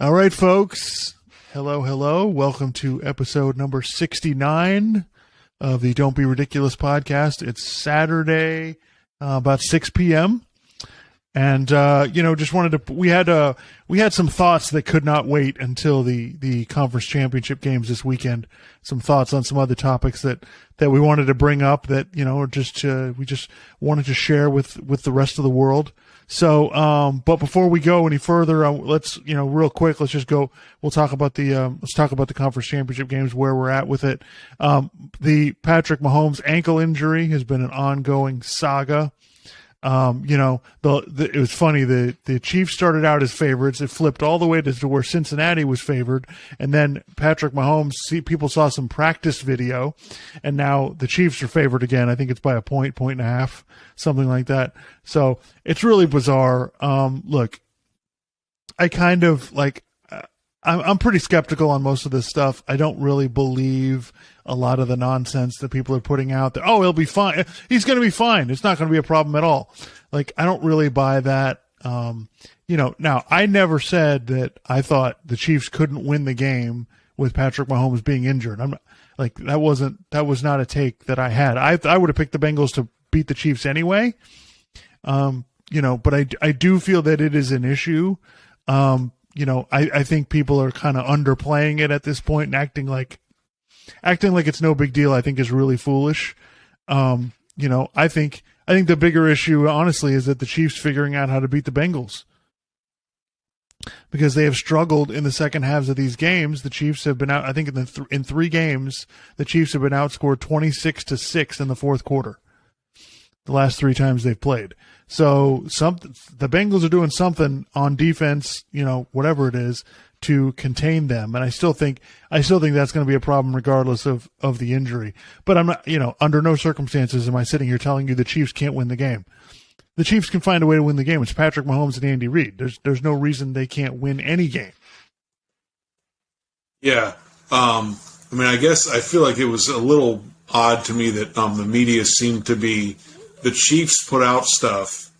All right, folks. Hello, hello. Welcome to episode number 69 of the Don't Be Ridiculous podcast. It's Saturday, about 6 p.m. And, just wanted to, we had some thoughts that could not wait until the conference championship games this weekend. Some thoughts on some other topics that we wanted to bring up that, we just wanted to share with the rest of the world. So, but before we go any further, let's, real quick, let's just go, we'll talk about the conference championship games, where we're at with it. The Patrick Mahomes ankle injury has been an ongoing saga. It was funny. The Chiefs started out as favorites. It flipped all the way to where Cincinnati was favored. And then Patrick Mahomes, people saw some practice video, and now the Chiefs are favored again. I think it's by a point and a half, something like that. So it's really bizarre. Look, I kind of I'm pretty skeptical on most of this stuff. I don't really believe a lot of the nonsense that people are putting out there. Oh, he'll be fine. He's going to be fine. It's not going to be a problem at all. I don't really buy that. Now I never said that I thought the Chiefs couldn't win the game with Patrick Mahomes being injured. I'm not, that was not a take that I had. I would have picked the Bengals to beat the Chiefs anyway. But I do feel that it is an issue. I think people are kind of underplaying it at this point and acting like it's no big deal. I think is really foolish. I think the bigger issue, honestly, is that the Chiefs figuring out how to beat the Bengals, because they have struggled in the second halves of these games. The Chiefs have been out. I think in 3 games, the Chiefs have been outscored 26-6 in the fourth quarter. The last 3 times they've played. So the Bengals are doing something on defense, whatever it is, to contain them. And I still think that's going to be a problem regardless of the injury. But I'm not, under no circumstances am I sitting here telling you the Chiefs can't win the game. The Chiefs can find a way to win the game. It's Patrick Mahomes and Andy Reid. There's no reason they can't win any game. Yeah. I guess I feel like it was a little odd to me that the media seemed to be, the Chiefs put out stuff,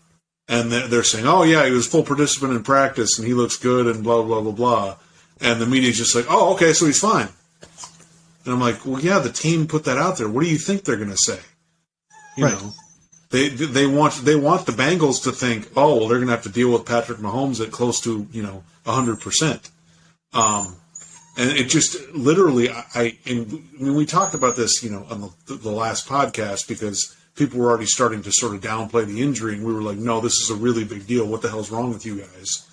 and they're saying, oh, yeah, he was full participant in practice, and he looks good, and blah, blah, blah, blah. And the media's just like, oh, okay, so he's fine. And I'm like, well, yeah, the team put that out there. What do you think they're going to say? You know, they want the Bengals to think, oh, well, they're going to have to deal with Patrick Mahomes at close to, 100%. And it just literally, we talked about this, on the last podcast, because people were already starting to sort of downplay the injury, and we were like, no, this is a really big deal. What the hell's wrong with you guys?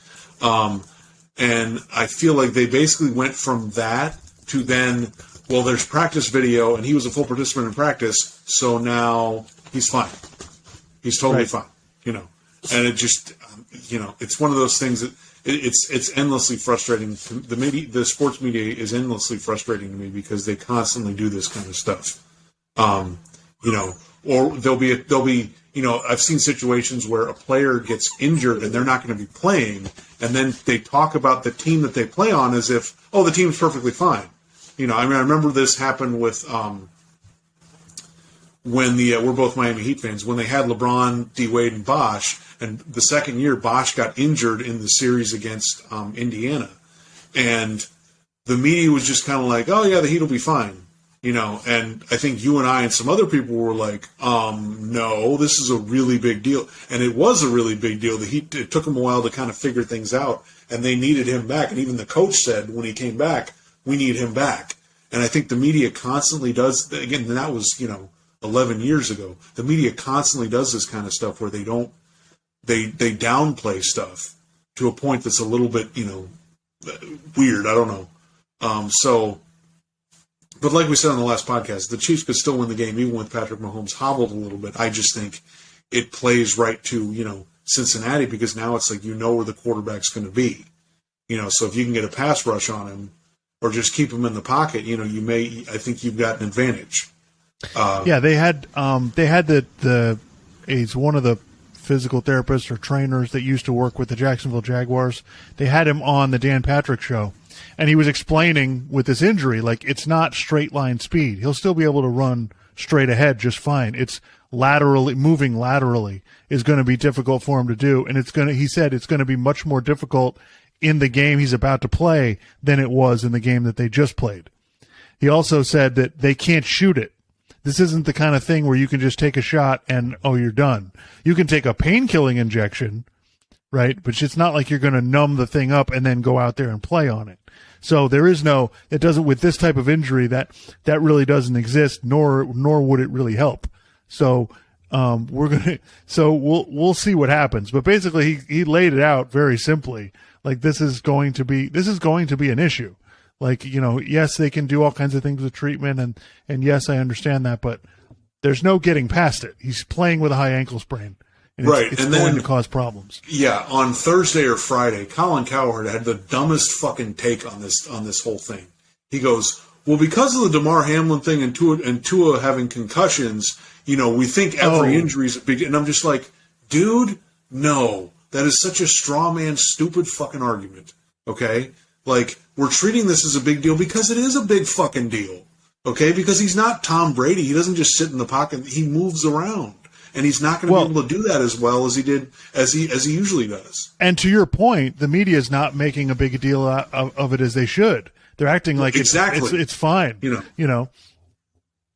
And I feel like they basically went from that to then, well, there's practice video, and he was a full participant in practice, so now he's fine. He's totally fine, And it just, it's one of those things that it's endlessly frustrating. The sports media is endlessly frustrating to me, because they constantly do this kind of stuff. Or there'll be, I've seen situations where a player gets injured and they're not going to be playing, and then they talk about the team that they play on as if, oh, the team's perfectly fine. I remember this happened with when we're both Miami Heat fans, when they had LeBron, D. Wade, and Bosh, and the second year Bosh got injured in the series against Indiana, and the media was just kind of like, oh yeah, the Heat will be fine. And I think you and I and some other people were like, no, this is a really big deal. And it was a really big deal. It took them a while to kind of figure things out, and they needed him back. And even the coach said when he came back, we need him back. And I think the media constantly does, again, and that was, 11 years ago. The media constantly does this kind of stuff where they downplay stuff to a point that's a little bit, weird. I don't know. But like we said on the last podcast, the Chiefs could still win the game even with Patrick Mahomes hobbled a little bit. I just think it plays right to, Cincinnati, because now it's like where the quarterback's going to be. So if you can get a pass rush on him or just keep him in the pocket, I think you've got an advantage. They had he's one of the physical therapists or trainers that used to work with the Jacksonville Jaguars. They had him on the Dan Patrick Show. And he was explaining with this injury, it's not straight line speed. He'll still be able to run straight ahead just fine. It's moving laterally is going to be difficult for him to do. And he said it's going to be much more difficult in the game he's about to play than it was in the game that they just played. He also said that they can't shoot it. This isn't the kind of thing where you can just take a shot and, oh, you're done. You can take a pain-killing injection, right? But it's not like you're going to numb the thing up and then go out there and play on it. So there is no, it doesn't, with this type of injury, that really doesn't exist, nor would it really help. So, we'll see what happens. But basically he laid it out very simply. Like, this is going to be an issue. Like, yes, they can do all kinds of things with treatment, and yes, I understand that, but there's no getting past it. He's playing with a high ankle sprain. And right. It's and going then, to cause problems. Yeah, on Thursday or Friday, Colin Cowherd had the dumbest fucking take on this whole thing. He goes, well, because of the Damar Hamlin thing and Tua having concussions, we think every injury is a big, and I'm just like, dude, no. That is such a straw man, stupid fucking argument. Okay? Like, we're treating this as a big deal because it is a big fucking deal. Okay? Because he's not Tom Brady. He doesn't just sit in the pocket. He moves around. And he's not going to be able to do that as well as he did, as he usually does. And to your point, the media is not making a big deal of it as they should. They're acting like it's fine.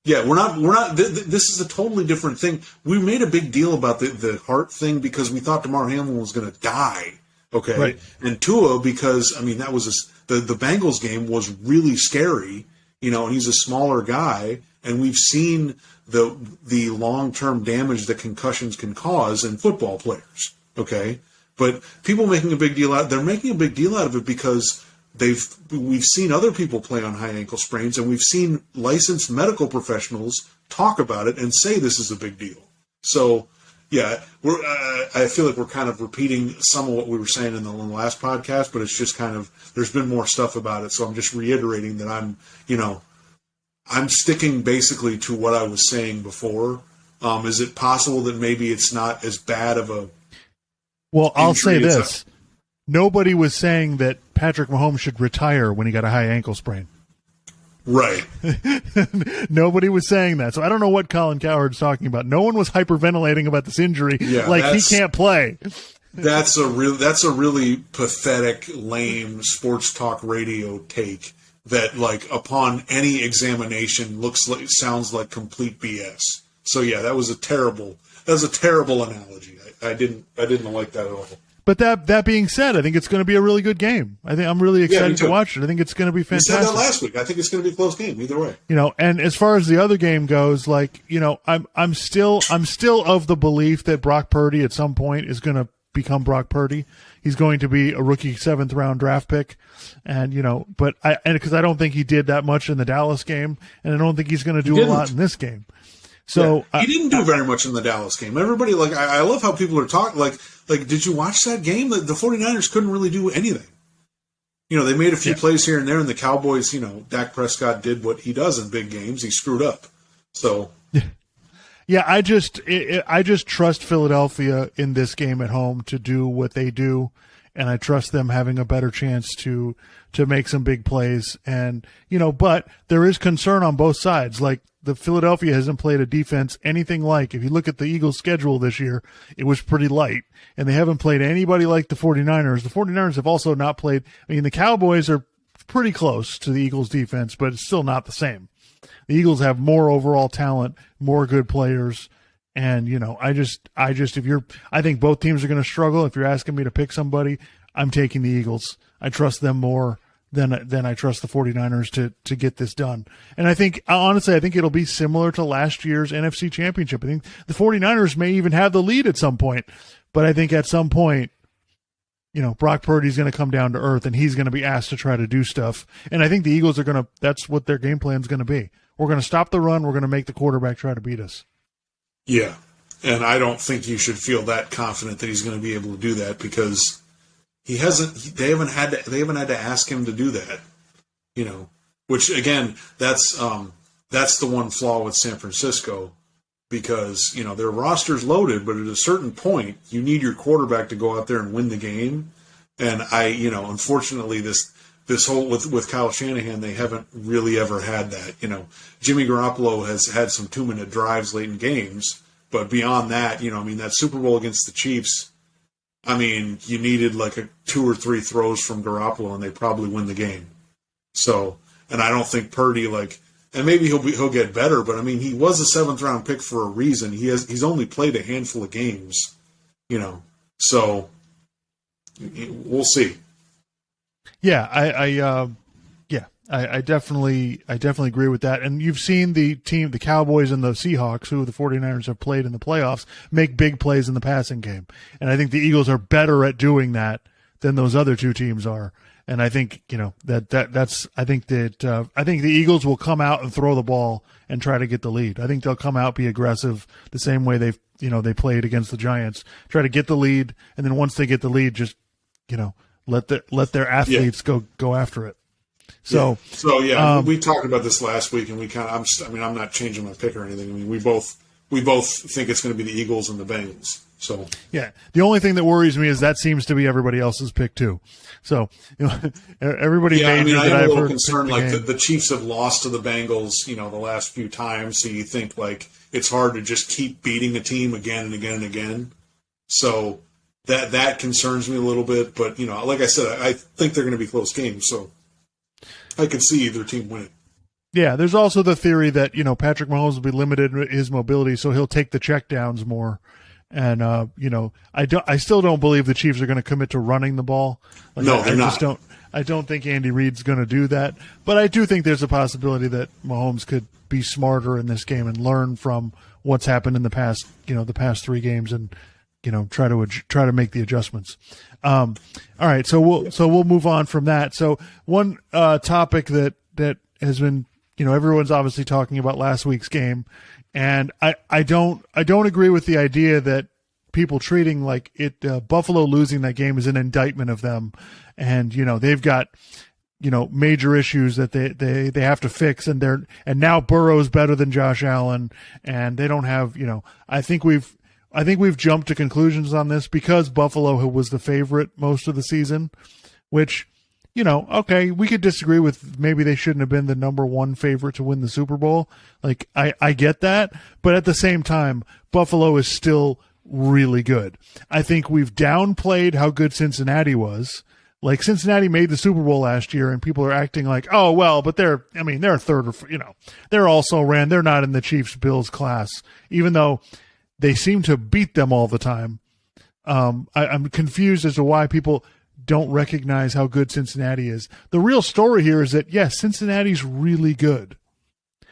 Yeah, we're not. This is a totally different thing. We made a big deal about the heart thing because we thought Damar Hamlin was going to die. Okay, right. And Tua because that was the Bengals game was really scary. And he's a smaller guy, and we've seen the long-term damage that concussions can cause in football players. Okay, but people making a big deal out. They're making a big deal out of it because we've seen other people play on high ankle sprains, and we've seen licensed medical professionals talk about it and say this is a big deal. So, yeah, I feel like we're kind of repeating some of what we were saying in the last podcast, but it's just kind of, there's been more stuff about it. So I'm just reiterating that I'm sticking basically to what I was saying before. Is it possible that maybe it's not as bad of a... Well, I'll say this. Nobody was saying that Patrick Mahomes should retire when he got a high ankle sprain. Right. Nobody was saying that. So I don't know what Colin Cowherd's talking about. No one was hyperventilating about this injury like he can't play. That's a really pathetic, lame sports talk radio take that, like, upon any examination sounds like complete BS. So yeah, that was a terrible analogy. I didn't like that at all. But that being said, I think it's going to be a really good game. I'm really excited to watch it. I think it's going to be fantastic. You said that last week. I think it's going to be a close game either way. And as far as the other game goes, I'm still of the belief that Brock Purdy at some point is going to become Brock Purdy. He's going to be a rookie 7th round draft pick, and because I don't think he did that much in the Dallas game, and I don't think he's going to do a lot in this game. So he didn't do very much in the Dallas game. Everybody, I love how people are talking. Like, did you watch that game? The 49ers couldn't really do anything. They made a few plays here and there, and the Cowboys, Dak Prescott did what he does in big games. He screwed up. So, yeah, I just trust Philadelphia in this game at home to do what they do, and I trust them having a better chance to make some big plays. And but there is concern on both sides. Like, the Philadelphia hasn't played a defense anything like. If you look at the Eagles' schedule this year, it was pretty light, and they haven't played anybody like the 49ers. The 49ers have also not played. The Cowboys are pretty close to the Eagles' defense, but it's still not the same. The Eagles have more overall talent, more good players, and I think both teams are going to struggle. If you're asking me to pick somebody, I'm taking the Eagles. I trust them more than I trust the 49ers to get this done. And I think it'll be similar to last year's NFC Championship. I think the 49ers may even have the lead at some point, but I think at some point, Brock Purdy's going to come down to earth, and he's going to be asked to try to do stuff. And I think the Eagles that's what their game plan is going to be. We're going to stop the run. We're going to make the quarterback try to beat us. Yeah. And I don't think you should feel that confident that he's going to be able to do that because they haven't had to ask him to do that, which again, that's the one flaw with San Francisco because, their roster's loaded, but at a certain point you need your quarterback to go out there and win the game. And unfortunately this whole with Kyle Shanahan, they haven't really ever had that, Jimmy Garoppolo has had some 2-minute drives late in games, but beyond that, that Super Bowl against the Chiefs, I mean, you needed like 2 or 3 throws from Garoppolo, and they probably win the game. So, and I don't think Purdy and maybe he'll get better, but I mean, he was a 7th round pick for a reason. He's only played a handful of games, So we'll see. Yeah, I definitely agree with that. And you've seen the Cowboys and the Seahawks, who the 49ers have played in the playoffs, make big plays in the passing game. And I think the Eagles are better at doing that than those other two teams are. And I think, I think the Eagles will come out and throw the ball and try to get the lead. I think they'll come out, be aggressive the same way they played against the Giants, try to get the lead. And then once they get the lead, just, let their athletes go after it. So we talked about this last week, and I'm not changing my pick or anything. I mean, we both think it's going to be the Eagles and the Bengals. So yeah, the only thing that worries me is that seems to be everybody else's pick too. So everybody. Yeah, I am a little concerned. The Chiefs have lost to the Bengals, the last few times. So you think it's hard to just keep beating a team again and again and again. So that concerns me a little bit. But like I said, I think they're going to be close games. So I could see either team winning. Yeah, there's also the theory that Patrick Mahomes will be limited in his mobility, so he'll take the checkdowns more. And I still don't believe the Chiefs are going to commit to running the ball. No, they're not. I don't think Andy Reid's going to do that. But I do think there's a possibility that Mahomes could be smarter in this game and learn from what's happened in the past 3 games and try to make the adjustments. All right, so we'll move on from that. So one topic that has been everyone's obviously talking about last week's game. And I don't agree with the idea that people treating Buffalo losing that game is an indictment of them, and they've got major issues that they have to fix, and now Burrow's better than Josh Allen, and they don't have I think we've jumped to conclusions on this because Buffalo was the favorite most of the season, which okay, we could disagree with maybe they shouldn't have been the number 1 favorite to win the Super Bowl. I get that, but at the same time, Buffalo is still really good. I think we've downplayed how good Cincinnati was. Cincinnati made the Super Bowl last year, and people are acting like, oh well, but they're third or they're also ran. They're not in the Chiefs-Bills class, even though they seem to beat them all the time. I'm confused as to why people don't recognize how good Cincinnati is. The real story here is that, yes, Cincinnati's really good.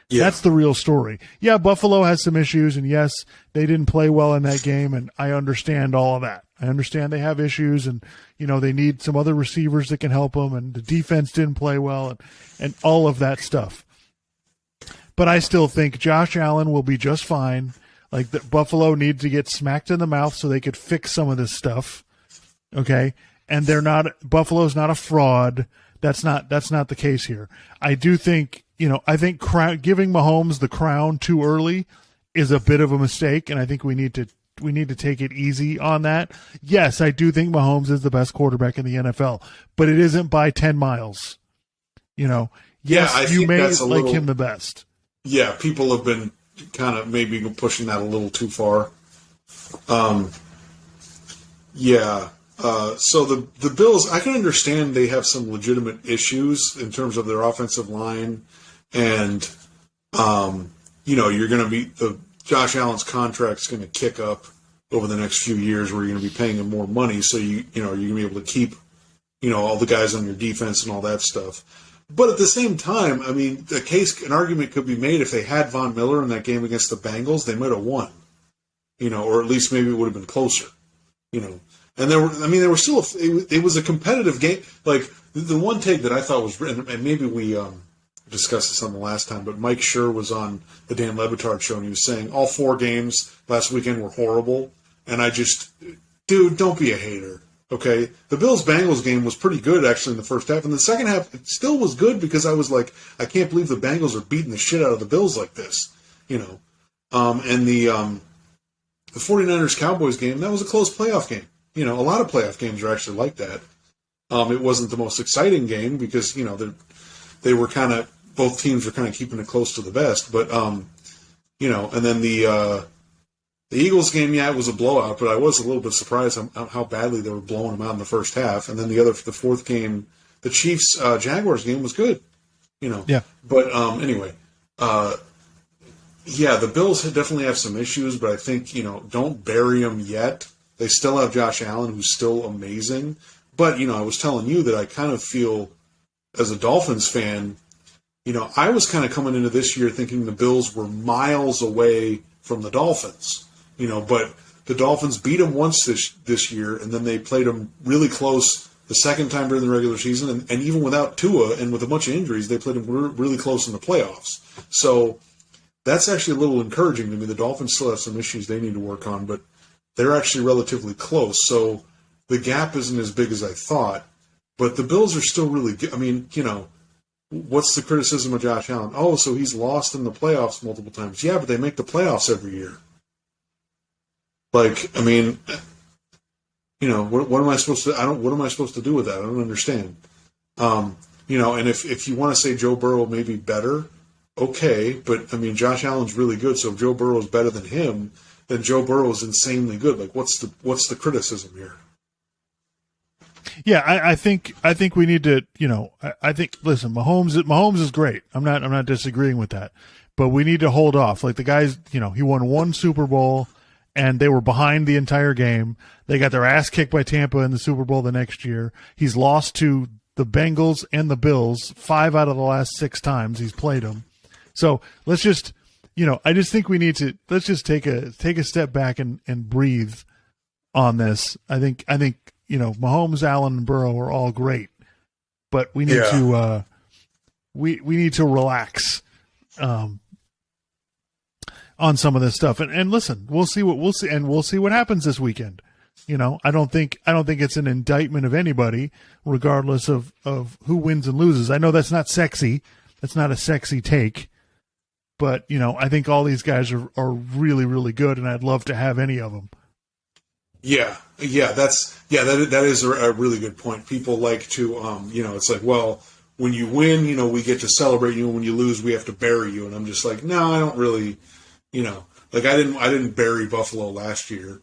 Yeah. That's the real story. Yeah, Buffalo has some issues, and yes, they didn't play well in that game, and I understand all of that. I understand they have issues, and, they need some other receivers that can help them, and the defense didn't play well, and all of that stuff. But I still think Josh Allen will be just fine. Buffalo needs to get smacked in the mouth so they could fix some of this stuff, okay? And Buffalo's not a fraud. That's not the case here. I do think, I think giving Mahomes the crown too early is a bit of a mistake, and I think we need to take it easy on that. Yes, I do think Mahomes is the best quarterback in the NFL, but it isn't by 10 miles. Yes, you may like him the best. Yeah, people have been kind of maybe pushing that a little too far. Yeah. So the Bills, I can understand they have some legitimate issues in terms of their offensive line, and you're going to be Josh Allen's contract's going to kick up over the next few years, where you're going to be paying him more money, so you're going to be able to keep all the guys on your defense and all that stuff. But at the same time, I mean, an argument could be made if they had Von Miller in that game against the Bengals, they might have won, or at least maybe it would have been closer, And there were still it was a competitive game. The one take that I thought was written, and maybe we discussed this on the last time, but Mike Schur was on the Dan Lebitard show, and he was saying all 4 games last weekend were horrible. And dude, don't be a hater, okay? The Bills-Bengals game was pretty good, actually, in the first half. And the second half, it still was good because I was like, I can't believe the Bengals are beating the shit out of the Bills like this, And the 49ers-Cowboys game, that was a close playoff game. A lot of playoff games are actually like that. It wasn't the most exciting game because, they were both teams were kind of keeping it close to the best. But, and then The Eagles game, yeah, it was a blowout, but I was a little bit surprised how badly they were blowing them out in the first half. And then the fourth game, the Chiefs Jaguars game was good, Yeah. But anyway, yeah, the Bills definitely have some issues, but I think don't bury them yet. They still have Josh Allen, who's still amazing. But I was telling you that I kind of feel, as a Dolphins fan, I was kind of coming into this year thinking the Bills were miles away from the Dolphins. But the Dolphins beat them once this year, and then they played them really close the second time during the regular season, and even without Tua and with a bunch of injuries, they played them really close in the playoffs. So that's actually a little encouraging to me. The Dolphins still have some issues they need to work on, but they're actually relatively close. So the gap isn't as big as I thought, but the Bills are still really good. I mean, what's the criticism of Josh Allen? Oh, so he's lost in the playoffs multiple times. Yeah, but they make the playoffs every year. Like, I mean, what am I supposed to? What am I supposed to do with that? I don't understand. And if you want to say Joe Burrow may be better, okay, but I mean, Josh Allen's really good. So if Joe Burrow is better than him, then Joe Burrow is insanely good. Like, what's the criticism here? Yeah, I think we need to. I think listen, Mahomes is great. I'm not disagreeing with that, but we need to hold off. Like the guys, he won one Super Bowl. And they were behind the entire game. They got their ass kicked by Tampa in the Super Bowl the next year. He's lost to the Bengals and the Bills 5 out of the last 6 times he's played them. So let's just, I just think we need to let's just take a step back and breathe on this. I think Mahomes, Allen, and Burrow are all great, but we need to we need to relax. On some of this stuff, and listen, we'll see what happens this weekend. I don't think it's an indictment of anybody, regardless of who wins and loses. I know that's not sexy, that's not a sexy take, but I think all these guys are really, really good, and I'd love to have any of them. Yeah, that is a really good point. People like to, it's like, well, when you win, we get to celebrate you, and when you lose, we have to bury you, and I'm just like, no, I don't really. Like I didn't bury Buffalo last year,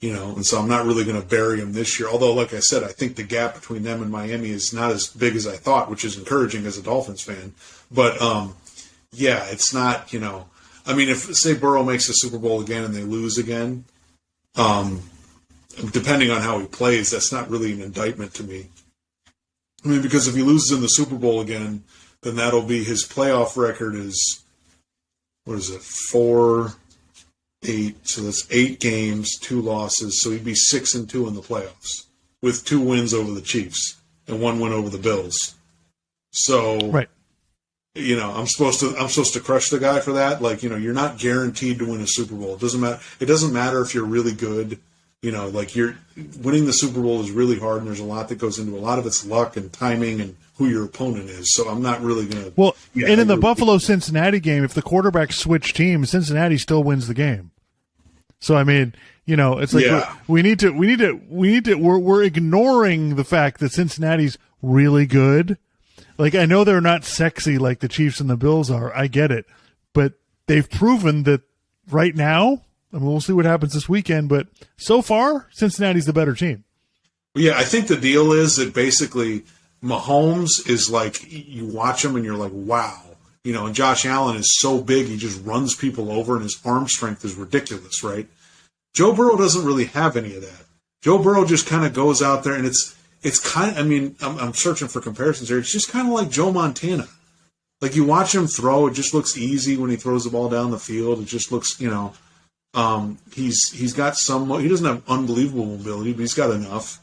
and so I'm not really going to bury them this year. Although, like I said, I think the gap between them and Miami is not as big as I thought, which is encouraging as a Dolphins fan. But, yeah, it's not, I mean, if, say, Burrow makes the Super Bowl again and they lose again, depending on how he plays, that's not really an indictment to me. I mean, because if he loses in the Super Bowl again, then that'll be his playoff record is, what is it, 4-8, so that's 8 games, 2 losses, so he'd be 6-2 in the playoffs with 2 wins over the Chiefs and 1 win over the Bills. So, right. I'm supposed to crush the guy for that. Like, you're not guaranteed to win a Super Bowl. It doesn't matter. It doesn't matter if you're really good. Like you're winning the Super Bowl is really hard, and there's a lot that goes into a lot of it's luck and timing and who your opponent is. So I'm not really going to. Well, and in the Buffalo-Cincinnati game, if the quarterback switch teams, Cincinnati still wins the game. So I mean, it's like we're ignoring the fact that Cincinnati's really good. Like I know they're not sexy like the Chiefs and the Bills are. I get it, but they've proven that right now. I mean, we'll see what happens this weekend, but so far, Cincinnati's the better team. Yeah, I think the deal is that basically Mahomes is like, you watch him and you're like, wow. And Josh Allen is so big, he just runs people over, and his arm strength is ridiculous, right? Joe Burrow doesn't really have any of that. Joe Burrow just kind of goes out there, and it's kind of, I mean, I'm searching for comparisons here. It's just kind of like Joe Montana. Like, you watch him throw, it just looks easy when he throws the ball down the field. It just looks, he's got some. He doesn't have unbelievable mobility, but he's got enough,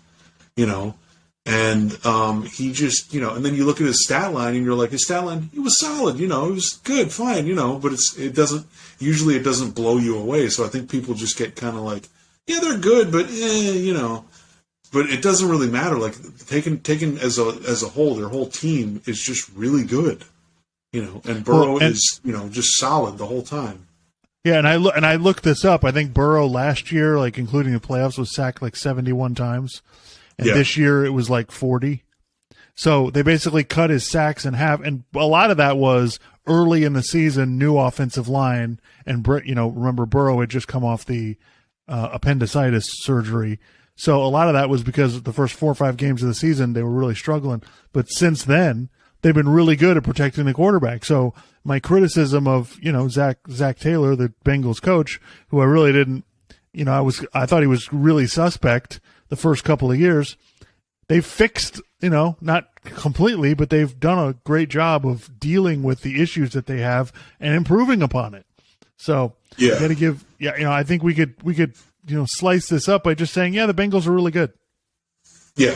And he just, and then you look at his stat line, and you're like, his stat line, he was solid, he was good, fine, but it doesn't blow you away. So I think people just get kind of like, yeah, they're good, but but it doesn't really matter. Like taken as a whole, their whole team is just really good, And Burrow is, just solid the whole time. Yeah, and I looked this up. I think Burrow last year, like including the playoffs, was sacked like 71 times, and this year it was like 40. So they basically cut his sacks in half, and a lot of that was early in the season, new offensive line, and remember Burrow had just come off the appendicitis surgery. So a lot of that was because the first 4 or 5 games of the season, they were really struggling. But since then, they've been really good at protecting the quarterback. So my criticism of, Zach Taylor, the Bengals coach, who I really didn't, I thought he was really suspect the first couple of years. They've fixed, not completely, but they've done a great job of dealing with the issues that they have and improving upon it. So you got to give, I think we could, slice this up by just saying, the Bengals are really good. Yeah.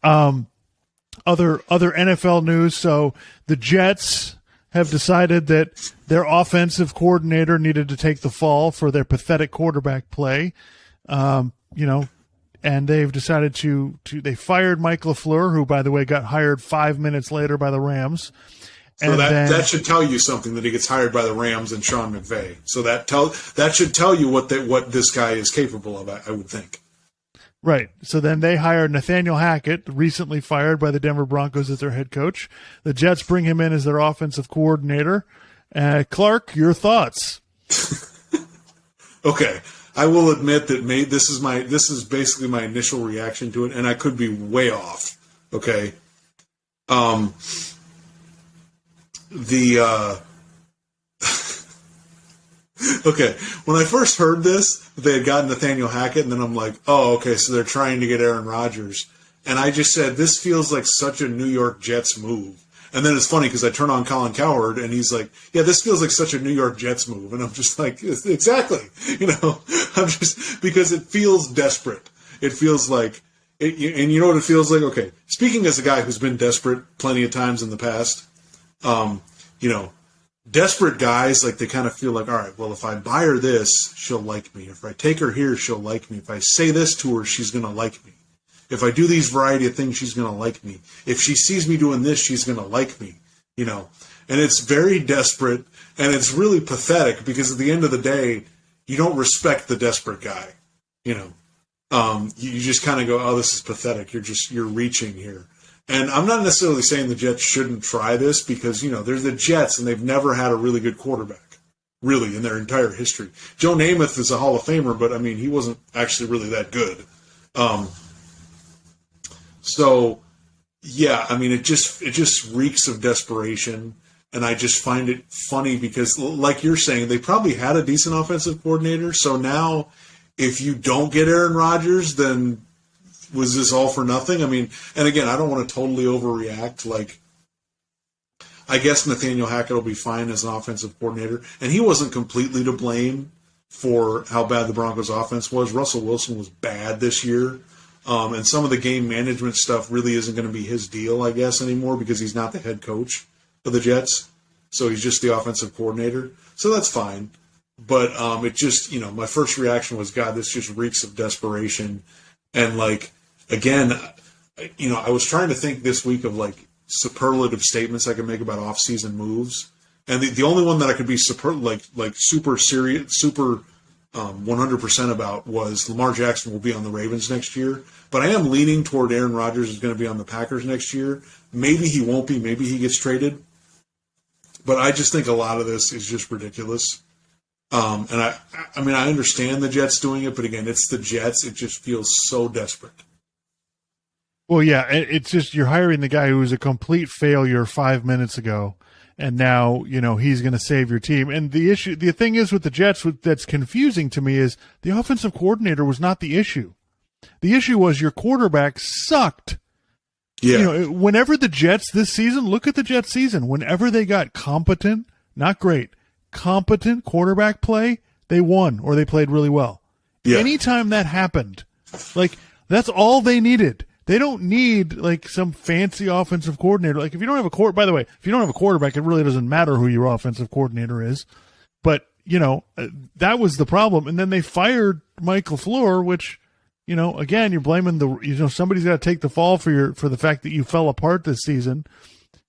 Other NFL news. So the Jets have decided that their offensive coordinator needed to take the fall for their pathetic quarterback play. And they've decided they fired Mike LaFleur, who, by the way, got hired 5 minutes later by the Rams. So that should tell you something, that he gets hired by the Rams and Sean McVay. So that should tell you what this guy is capable of, I would think. Right. So then they hired Nathaniel Hackett, recently fired by the Denver Broncos, as their head coach. The Jets bring him in as their offensive coordinator. Clark, your thoughts? Okay. I will admit that this is basically my initial reaction to it, and I could be way off. Okay. Okay, when I first heard this, they had gotten Nathaniel Hackett, and then I'm like, oh, okay, so they're trying to get Aaron Rodgers. And I just said, this feels like such a New York Jets move. And then it's funny because I turn on Colin Cowherd, and he's like, yeah, this feels like such a New York Jets move. And I'm just like, exactly. I'm just, because it feels desperate. It feels like, and you know what it feels like? Okay, speaking as a guy who's been desperate plenty of times in the past, desperate guys, like, they kind of feel like, all right, well, if I buy her this, she'll like me. If I take her here, she'll like me. If I say this to her, she's going to like me. If I do these variety of things, she's going to like me. If she sees me doing this, she's going to like me, And it's very desperate, and it's really pathetic, because at the end of the day, you don't respect the desperate guy, You just kind of go, oh, this is pathetic. You're reaching here. And I'm not necessarily saying the Jets shouldn't try this, because, they're the Jets, and they've never had a really good quarterback, really, in their entire history. Joe Namath is a Hall of Famer, but, he wasn't actually really that good. So, yeah, it just reeks of desperation, and I just find it funny because, like you're saying, they probably had a decent offensive coordinator, so now if you don't get Aaron Rodgers, then was this all for nothing? And again, I don't want to totally overreact. Like, I guess Nathaniel Hackett will be fine as an offensive coordinator, and he wasn't completely to blame for how bad the Broncos' offense was. Russell Wilson was bad this year. And some of the game management stuff really isn't going to be his deal, I guess, anymore, because he's not the head coach of the Jets. So he's just the offensive coordinator. So that's fine. But it just, my first reaction was, God, this just reeks of desperation. And, like, again, I was trying to think this week of, like, superlative statements I could make about off-season moves. And the only one that I could be super serious, super 100% about was Lamar Jackson will be on the Ravens next year. But I am leaning toward Aaron Rodgers is going to be on the Packers next year. Maybe he won't be. Maybe he gets traded. But I just think a lot of this is just ridiculous. And I understand the Jets doing it, but again, it's the Jets. It just feels so desperate. Well, yeah, it's just you're hiring the guy who was a complete failure 5 minutes ago. And now, he's going to save your team. And the thing is with the Jets that's confusing to me is the offensive coordinator was not the issue. The issue was your quarterback sucked. Yeah. Whenever the Jets this season, look at the Jets season, whenever they got competent, not great, competent quarterback play, they won or they played really well. Yeah. Anytime that happened, that's all they needed. They don't need some fancy offensive coordinator. If you don't have by the way, if you don't have a quarterback, it really doesn't matter who your offensive coordinator is. But, that was the problem. And then they fired Mike LaFleur, which, again, you're blaming somebody's got to take the fall for the fact that you fell apart this season,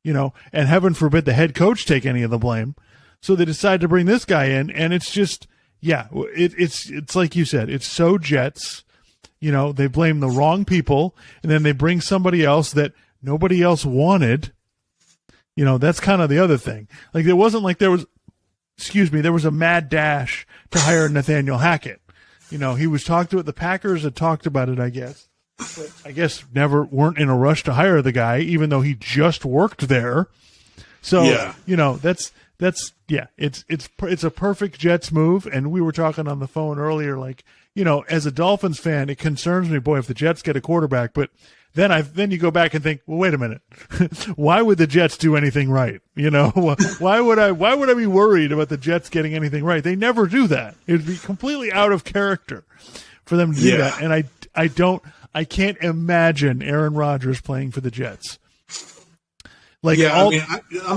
and heaven forbid the head coach take any of the blame. So they decided to bring this guy in, and it's just, it's like you said, it's so Jets. They blame the wrong people, and then they bring somebody else that nobody else wanted, You know, that's kind of the other thing. Like, it wasn't like there was a mad dash to hire Nathaniel Hackett. You know, he was talked to it. The Packers had talked about it, I guess. But I guess never weren't in a rush to hire the guy, even though he just worked there. So, you know, it's a perfect Jets move. And we were talking on the phone earlier, like, you know, as a Dolphins fan, it concerns me, boy, if the Jets get a quarterback. But then you go back and think, well, wait a minute, why would the Jets do anything right? You know, why would I be worried about the Jets getting anything right? They never do that. It'd be completely out of character for them to do that. And I can't imagine Aaron Rodgers playing for the Jets. Like, I'm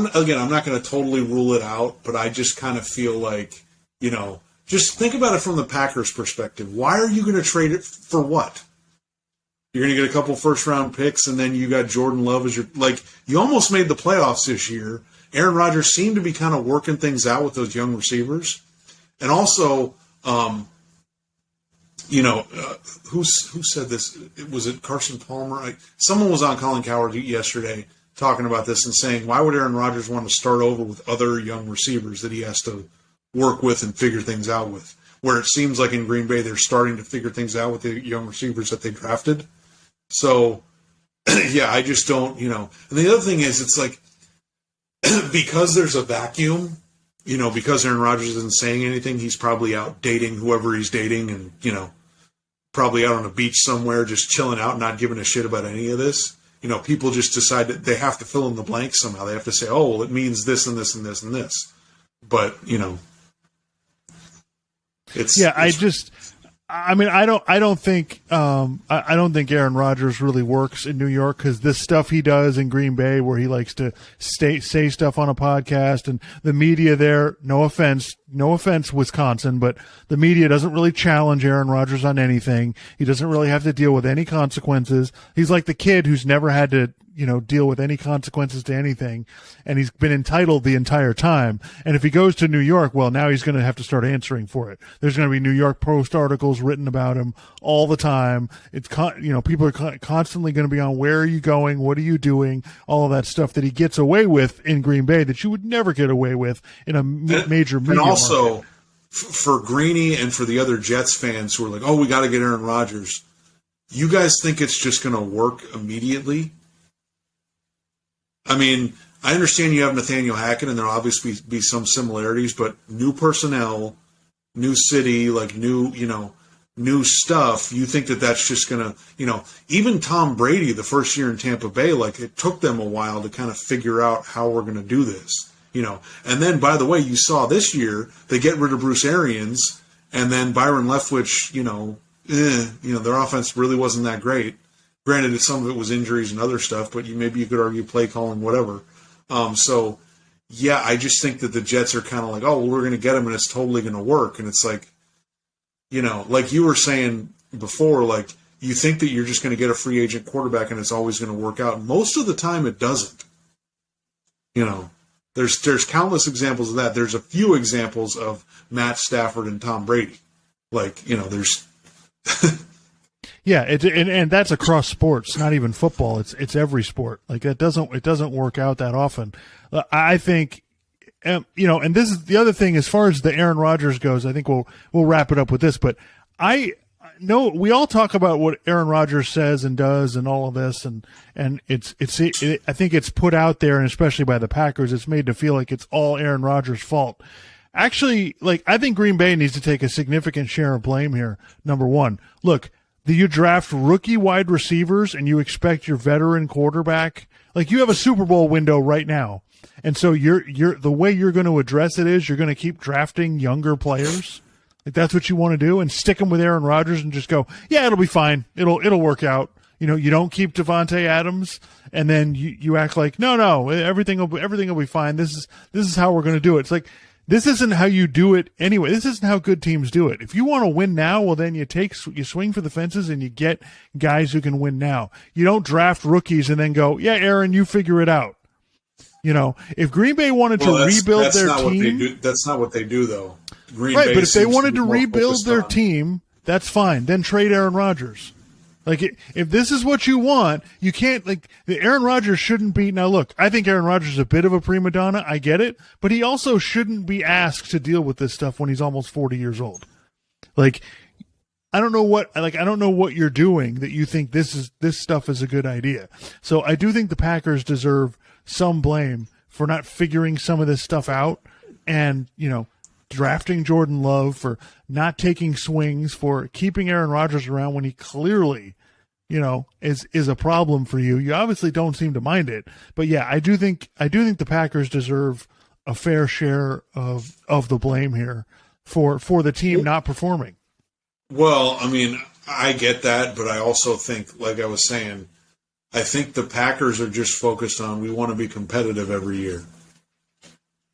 not going to totally rule it out, but I just kind of feel like, you know, just think about it from the Packers' perspective. Why are you going to trade it for what? You're going to get a couple first-round picks, and then you got Jordan Love as your – like, you almost made the playoffs this year. Aaron Rodgers seemed to be kind of working things out with those young receivers. And also, you know, who said this? Was it Carson Palmer? Someone was on Colin Cowherd yesterday talking about this and saying, why would Aaron Rodgers want to start over with other young receivers that he has to work with and figure things out with? Where it seems like in Green Bay they're starting to figure things out with the young receivers that they drafted. So, yeah, I just don't, you know. And the other thing is, it's like, because there's a vacuum, you know, because Aaron Rodgers isn't saying anything, he's probably out dating whoever he's dating and, you know, probably out on a beach somewhere just chilling out, not giving a shit about any of this. You know, people just decide that they have to fill in the blanks somehow. They have to say, oh, well, it means this and this and this and this. But, you know, I don't think Aaron Rodgers really works in New York, because this stuff he does in Green Bay where he likes to say stuff on a podcast, and the media there, no offense, Wisconsin, but the media doesn't really challenge Aaron Rodgers on anything. He doesn't really have to deal with any consequences. He's like the kid who's never had to, you know, deal with any consequences to anything, and he's been entitled the entire time. And if he goes to New York, well, now he's going to have to start answering for it. There's going to be New York Post articles written about him all the time. It's people are constantly going to be on, where are you going, what are you doing, all of that stuff that he gets away with in Green Bay that you would never get away with in a major media. And also, market. For Greeny and for the other Jets fans who are like, oh, we got to get Aaron Rodgers, you guys think it's just going to work immediately? I mean, I understand you have Nathaniel Hackett, and there'll obviously be some similarities, but new personnel, new city, like new stuff. You think that that's just going to, you know, even Tom Brady, the first year in Tampa Bay, like, it took them a while to kind of figure out how we're going to do this, you know. And then, by the way, you saw this year, they get rid of Bruce Arians, and then Byron Leftwich, their offense really wasn't that great. Granted, some of it was injuries and other stuff, but maybe you could argue play calling, whatever. So, yeah, I just think that the Jets are kind of like, oh, well, we're going to get him and it's totally going to work. And it's like, you know, like you were saying before, like, you think that you're just going to get a free agent quarterback and it's always going to work out. Most of the time it doesn't. You know, there's countless examples of that. There's a few examples of Matt Stafford and Tom Brady. Like, you know, there's... Yeah, and that's across sports, not even football. It's every sport. Like, it doesn't work out that often. I think, and this is the other thing as far as the Aaron Rodgers goes. I think we'll wrap it up with this. But I know we all talk about what Aaron Rodgers says and does and all of this, and I think it's put out there, and especially by the Packers, it's made to feel like it's all Aaron Rodgers' fault. Actually, like, I think Green Bay needs to take a significant share of blame here. Number one, look. Do you draft rookie wide receivers and you expect your veteran quarterback? Like, you have a Super Bowl window right now. And so you're the way you're going to address it is you're going to keep drafting younger players. Like, that's what you want to do, and stick them with Aaron Rodgers and just go, yeah, it'll be fine. It'll work out. You know, you don't keep Devontae Adams and then you act like, no, everything will be fine. This is how we're going to do it. It's like, this isn't how you do it anyway. This isn't how good teams do it. If you want to win now, well, then you swing for the fences and you get guys who can win now. You don't draft rookies and then go, yeah, Aaron, you figure it out. You know, if Green Bay wanted to rebuild their team, that's not what they do, though. Right, but if they wanted to rebuild their team, that's fine. Then trade Aaron Rodgers. Like, if this is what you want, you can't, like, the Aaron Rodgers shouldn't be. Now, look, I think Aaron Rodgers is a bit of a prima donna. I get it. But he also shouldn't be asked to deal with this stuff when he's almost 40 years old. Like, I don't know what you're doing that you think this stuff is a good idea. So I do think the Packers deserve some blame for not figuring some of this stuff out and, drafting Jordan Love, for not taking swings, for keeping Aaron Rodgers around when he clearly, is a problem for you. You obviously don't seem to mind it. But yeah, I do think the Packers deserve a fair share of the blame here for the team not performing. Well, I mean, I get that, but I also think, like I was saying, I think the Packers are just focused on, we want to be competitive every year.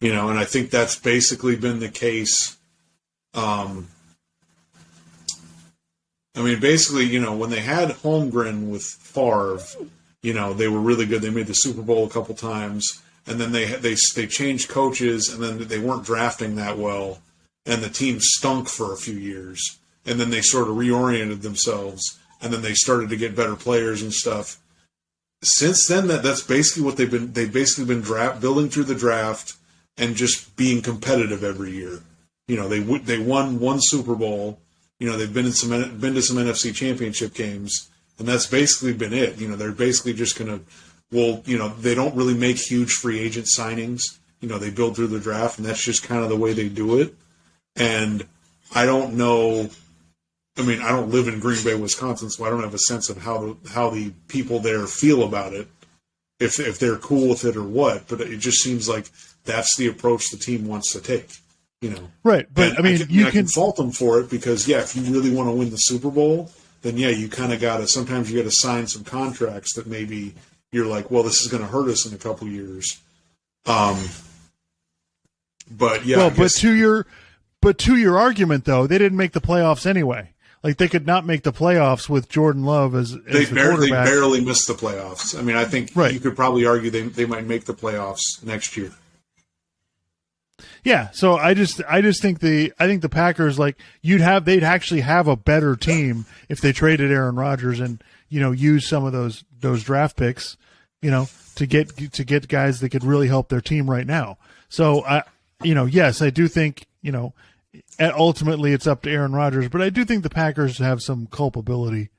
And I think that's basically been the case. Basically, when they had Holmgren with Favre, they were really good. They made the Super Bowl a couple times, and then they changed coaches, and then they weren't drafting that well, and the team stunk for a few years, and then they sort of reoriented themselves, and then they started to get better players and stuff. Since then, that's basically what they've been building through the draft and just being competitive every year. They won one Super Bowl. They've been to some NFC Championship games, and that's basically been it. They're basically just going to, they don't really make huge free agent signings. They build through the draft, and that's just kind of the way they do it. And I don't know. I don't live in Green Bay, Wisconsin, so I don't have a sense of how the people there feel about it, if they're cool with it or what. But it just seems like that's the approach the team wants to take. Right, but and I can fault them for it because, if you really want to win the Super Bowl, then you kind of got to. Sometimes you got to sign some contracts that maybe you're like, well, this is going to hurt us in a couple years. But yeah, well, but to your argument though, they didn't make the playoffs anyway. Like, they could not make the playoffs with Jordan Love as the quarterback. They barely missed the playoffs. I think you could probably argue they might make the playoffs next year. Yeah, so I just think the Packers, like, they'd actually have a better team if they traded Aaron Rodgers and use some of those draft picks, to get guys that could really help their team right now. So yes, I do think ultimately it's up to Aaron Rodgers, but I do think the Packers have some culpability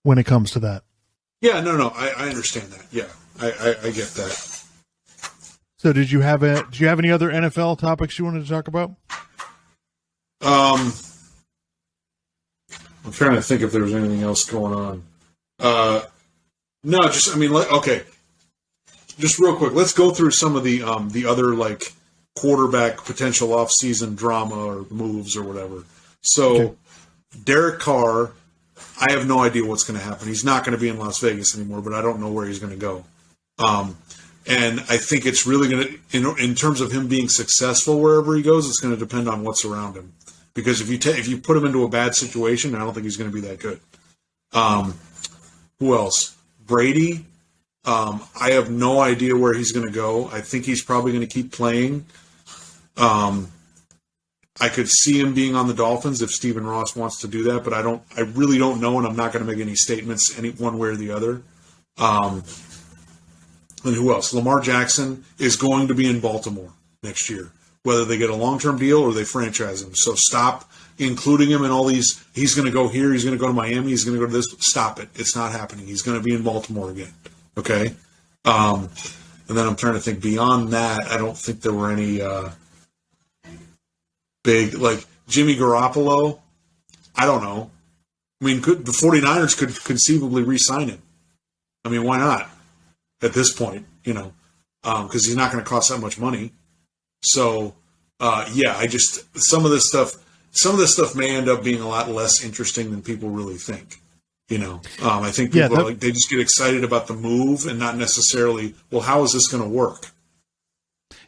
when it comes to that. Yeah, no, I understand that. Yeah, I get that. So do you have any other NFL topics you wanted to talk about? I'm trying to think if there was anything else going on. No, okay. Just real quick, let's go through some of the other, like, quarterback potential off-season drama or moves or whatever. So, okay. Derek Carr, I have no idea what's going to happen. He's not going to be in Las Vegas anymore, but I don't know where he's going to go. And I think it's really going to, in terms of him being successful wherever he goes, it's going to depend on what's around him. Because if you put him into a bad situation, I don't think he's going to be that good. Who else? Brady. I have no idea where he's going to go. I think he's probably going to keep playing. I could see him being on the Dolphins if Stephen Ross wants to do that, but I really don't know, and I'm not going to make any statements one way or the other. And who else? Lamar Jackson is going to be in Baltimore next year, whether they get a long-term deal or they franchise him. So stop including him in all these. He's going to go here. He's going to go to Miami. He's going to go to this. Stop it. It's not happening. He's going to be in Baltimore again. Okay? And then I'm trying to think beyond that. I don't think there were any big, like Jimmy Garoppolo. I don't know. I mean, the 49ers could conceivably re-sign him. I mean, why not? At this point, because he's not going to cost that much money. So, some of this stuff may end up being a lot less interesting than people really think. I think people they just get excited about the move and not necessarily, well, how is this going to work?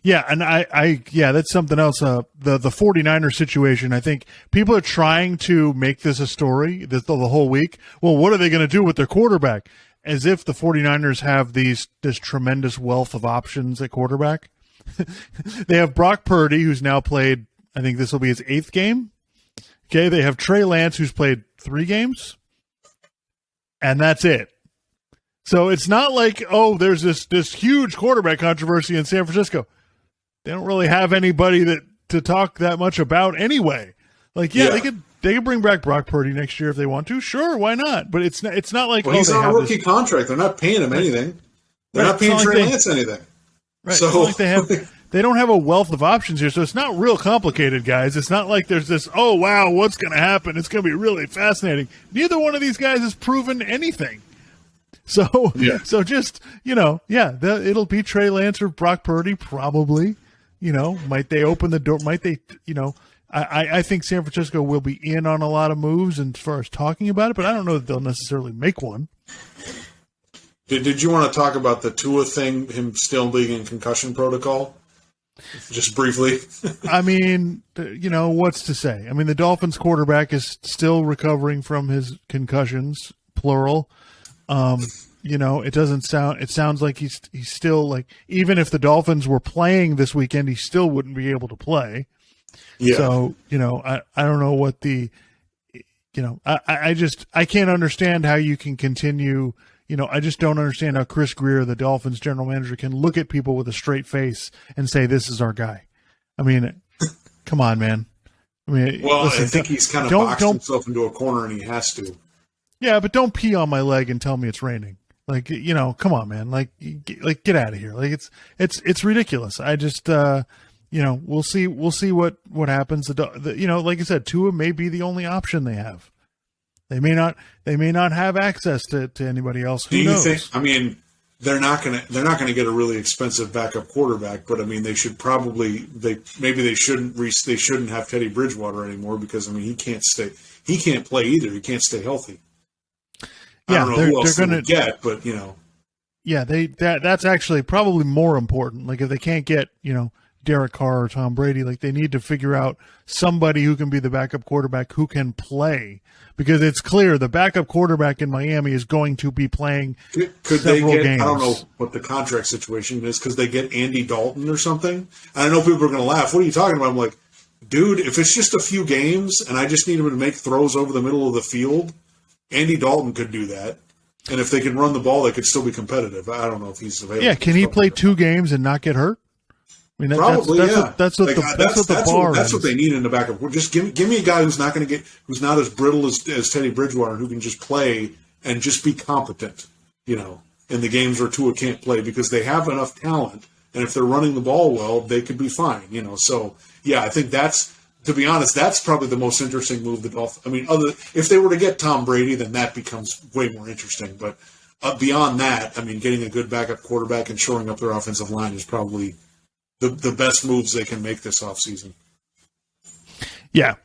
Yeah, and that's something else. The 49er situation, I think people are trying to make this a story the whole week. Well, what are they going to do with their quarterback? As if the 49ers have this tremendous wealth of options at quarterback. They have Brock Purdy, who's now played, I think this will be his 8th game. Okay, they have Trey Lance, who's played 3 games. and that's it. So it's not like, oh, there's this huge quarterback controversy in San Francisco. They don't really have anybody to talk that much about anyway. Like, they could bring back Brock Purdy next year if they want to. Sure, why not? But it's not like, he's on a rookie contract. They're not paying him anything. They're not paying Trey Lance anything. Right. So it's not like they don't have a wealth of options here. So it's not real complicated, guys. It's not like there's this, oh wow, what's going to happen? It's going to be really fascinating. Neither one of these guys has proven anything. So just, it'll be Trey Lance or Brock Purdy probably. Might they open the door? Might they, I think San Francisco will be in on a lot of moves as far as talking about it, but I don't know that they'll necessarily make one. Did you want to talk about the Tua thing, him still being in concussion protocol? Just briefly. I mean, what's to say? I mean, the Dolphins quarterback is still recovering from his concussions, plural. It sounds like he's still like, even if the Dolphins were playing this weekend, he still wouldn't be able to play. Yeah. So, I don't know what I can't understand how you can continue. I just don't understand how Chris Greer, the Dolphins general manager, can look at people with a straight face and say, this is our guy. I mean, come on, man. I mean, listen, I think he's kind of boxed himself into a corner and he has to. Yeah, but don't pee on my leg and tell me it's raining. Like, come on, man. Like get out of here. Like it's ridiculous. I just, we'll see what happens. Like I said, Tua may be the only option they have. They may not have access to anybody else. Who knows? Think? I mean, they're not gonna get a really expensive backup quarterback, but I mean, they shouldn't have Teddy Bridgewater anymore because I mean he can't play either. He can't stay healthy. I don't know who else they're going to get, but Yeah, that's actually probably more important. Like if they can't get Derek Carr or Tom Brady, like they need to figure out somebody who can be the backup quarterback who can play, because it's clear the backup quarterback in Miami is going to be playing several games. I don't know what the contract situation is. Could they get Andy Dalton or something? And I know people are going to laugh. What are you talking about? I'm like, dude, if it's just a few games and I just need him to make throws over the middle of the field, Andy Dalton could do that. And if they can run the ball, they could still be competitive. I don't know if he's available. Yeah, can he play 2 games and not get hurt? I mean, probably, that's what the bar is. That's what they need in the backup. Just give me a guy who's not as brittle as Teddy Bridgewater, who can just play and just be competent, in the games where Tua can't play, because they have enough talent, and if they're running the ball well, they could be fine, So, yeah, I think to be honest, that's probably the most interesting move the Dolphins. I mean, if they were to get Tom Brady, then that becomes way more interesting. But beyond that, I mean, getting a good backup quarterback and shoring up their offensive line is probably the best moves they can make this offseason. Yeah.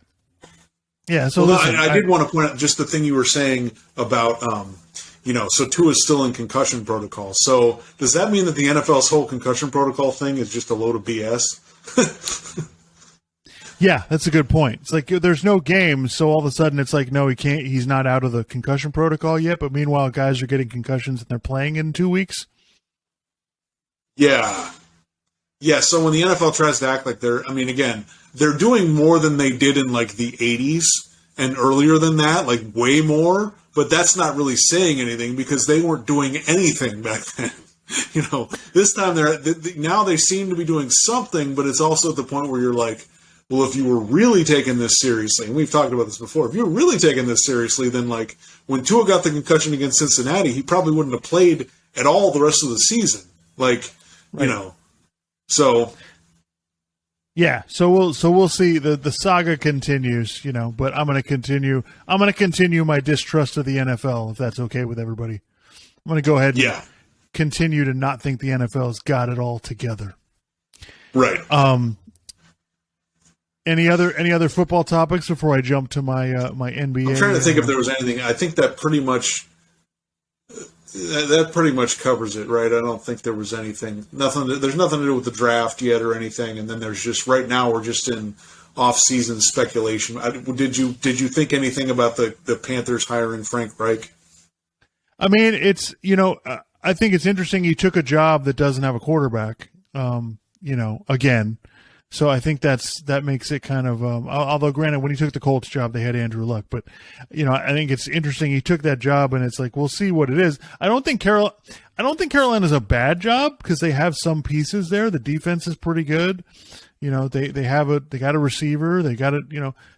Yeah. So listen, I did want to point out just the thing you were saying about, so Tua's still in concussion protocol. So does that mean that the NFL's whole concussion protocol thing is just a load of BS? Yeah, that's a good point. It's like there's no games, so all of a sudden it's like, no, he can't. He's not out of the concussion protocol yet. But meanwhile, guys are getting concussions and they're playing in 2 weeks. Yeah. So when the NFL tries to act like they're doing more than they did in like the 80s and earlier than that, like way more. But that's not really saying anything because they weren't doing anything back then. This time now they seem to be doing something, but it's also at the point where you're like, well, if you were really taking this seriously, and we've talked about this before, if you were really taking this seriously, then like when Tua got the concussion against Cincinnati, he probably wouldn't have played at all the rest of the season. Like, right. So yeah, so we'll see. The saga continues, but I'm going to continue my distrust of the NFL, if that's okay with everybody. I'm going to go ahead and continue to not think the NFL's got it all together. Right. Any other football topics before I jump to my my NBA? I'm trying to think if there was anything. I think that pretty much covers it, right? I don't think there was anything. There's nothing to do with the draft yet or anything. And then there's just right now we're just in off-season speculation. Did you think anything about the Panthers hiring Frank Reich? I mean, it's I think it's interesting. He took a job that doesn't have a quarterback. Again. So I think that makes it kind of although granted when he took the Colts job they had Andrew Luck, but I think it's interesting he took that job and it's like we'll see what it is. I don't think Carolina's a bad job because they have some pieces there. The defense is pretty good. They got a receiver. They got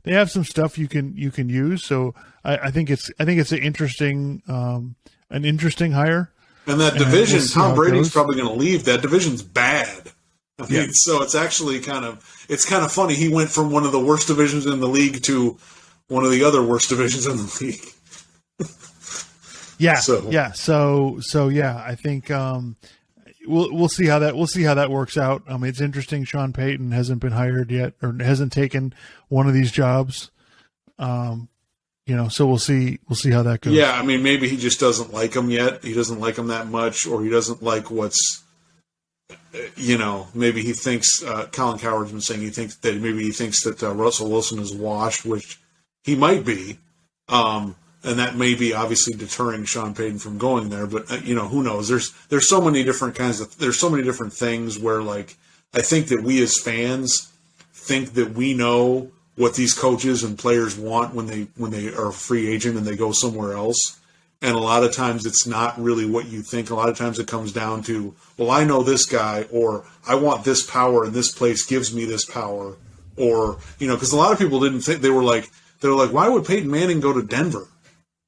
they have some stuff you can use. So I think it's an interesting hire. And that division, Tom Brady's probably going to leave. That division's bad. I mean, so it's actually kind of funny. He went from one of the worst divisions in the league to one of the other worst divisions in the league. So I think we'll see how that works out. It's interesting. Sean Payton hasn't been hired yet, or hasn't taken one of these jobs. So we'll see how that goes. Yeah, maybe he just doesn't like him yet. He doesn't like him that much, or he doesn't like what's. Maybe he thinks Colin Cowherd's been saying he thinks that Russell Wilson is washed, which he might be, and that may be obviously deterring Sean Payton from going there. But who knows? There's so many different there's so many different things where like I think that we as fans think that we know what these coaches and players want when they are a free agent and they go somewhere else. And a lot of times it's not really what you think. A lot of times it comes down to, well, I know this guy, or I want this power and this place gives me this power. Or, because a lot of people didn't think, they were like, why would Peyton Manning go to Denver?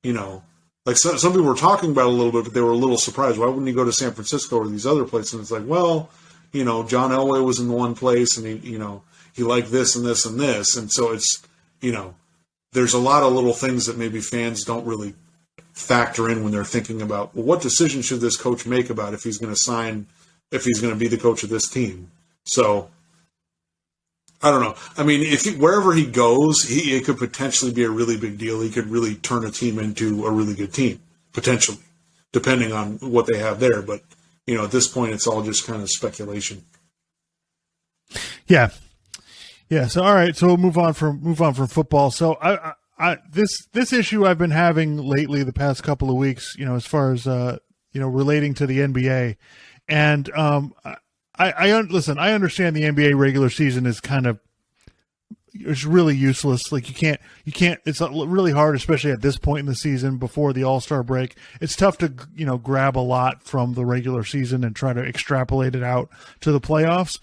Like some people were talking about it a little bit, but they were a little surprised. Why wouldn't he go to San Francisco or these other places? And it's like, well, John Elway was in one place and he liked this and this and this. And so it's, there's a lot of little things that maybe fans don't really factor in when they're thinking about, well, what decision should this coach make about if he's going to be the coach of this team? So I don't know. Wherever he goes, it could potentially be a really big deal. He could really turn a team into a really good team, potentially, depending on what they have there. But, at this point, it's all just kind of speculation. Yeah. Yeah. So, all right. So we'll move on from football. So this issue I've been having lately, the past couple of weeks, as far as relating to the NBA, and listen. I understand the NBA regular season is it's really useless. Like you can't. It's really hard, especially at this point in the season before the All-Star break. It's tough to grab a lot from the regular season and try to extrapolate it out to the playoffs.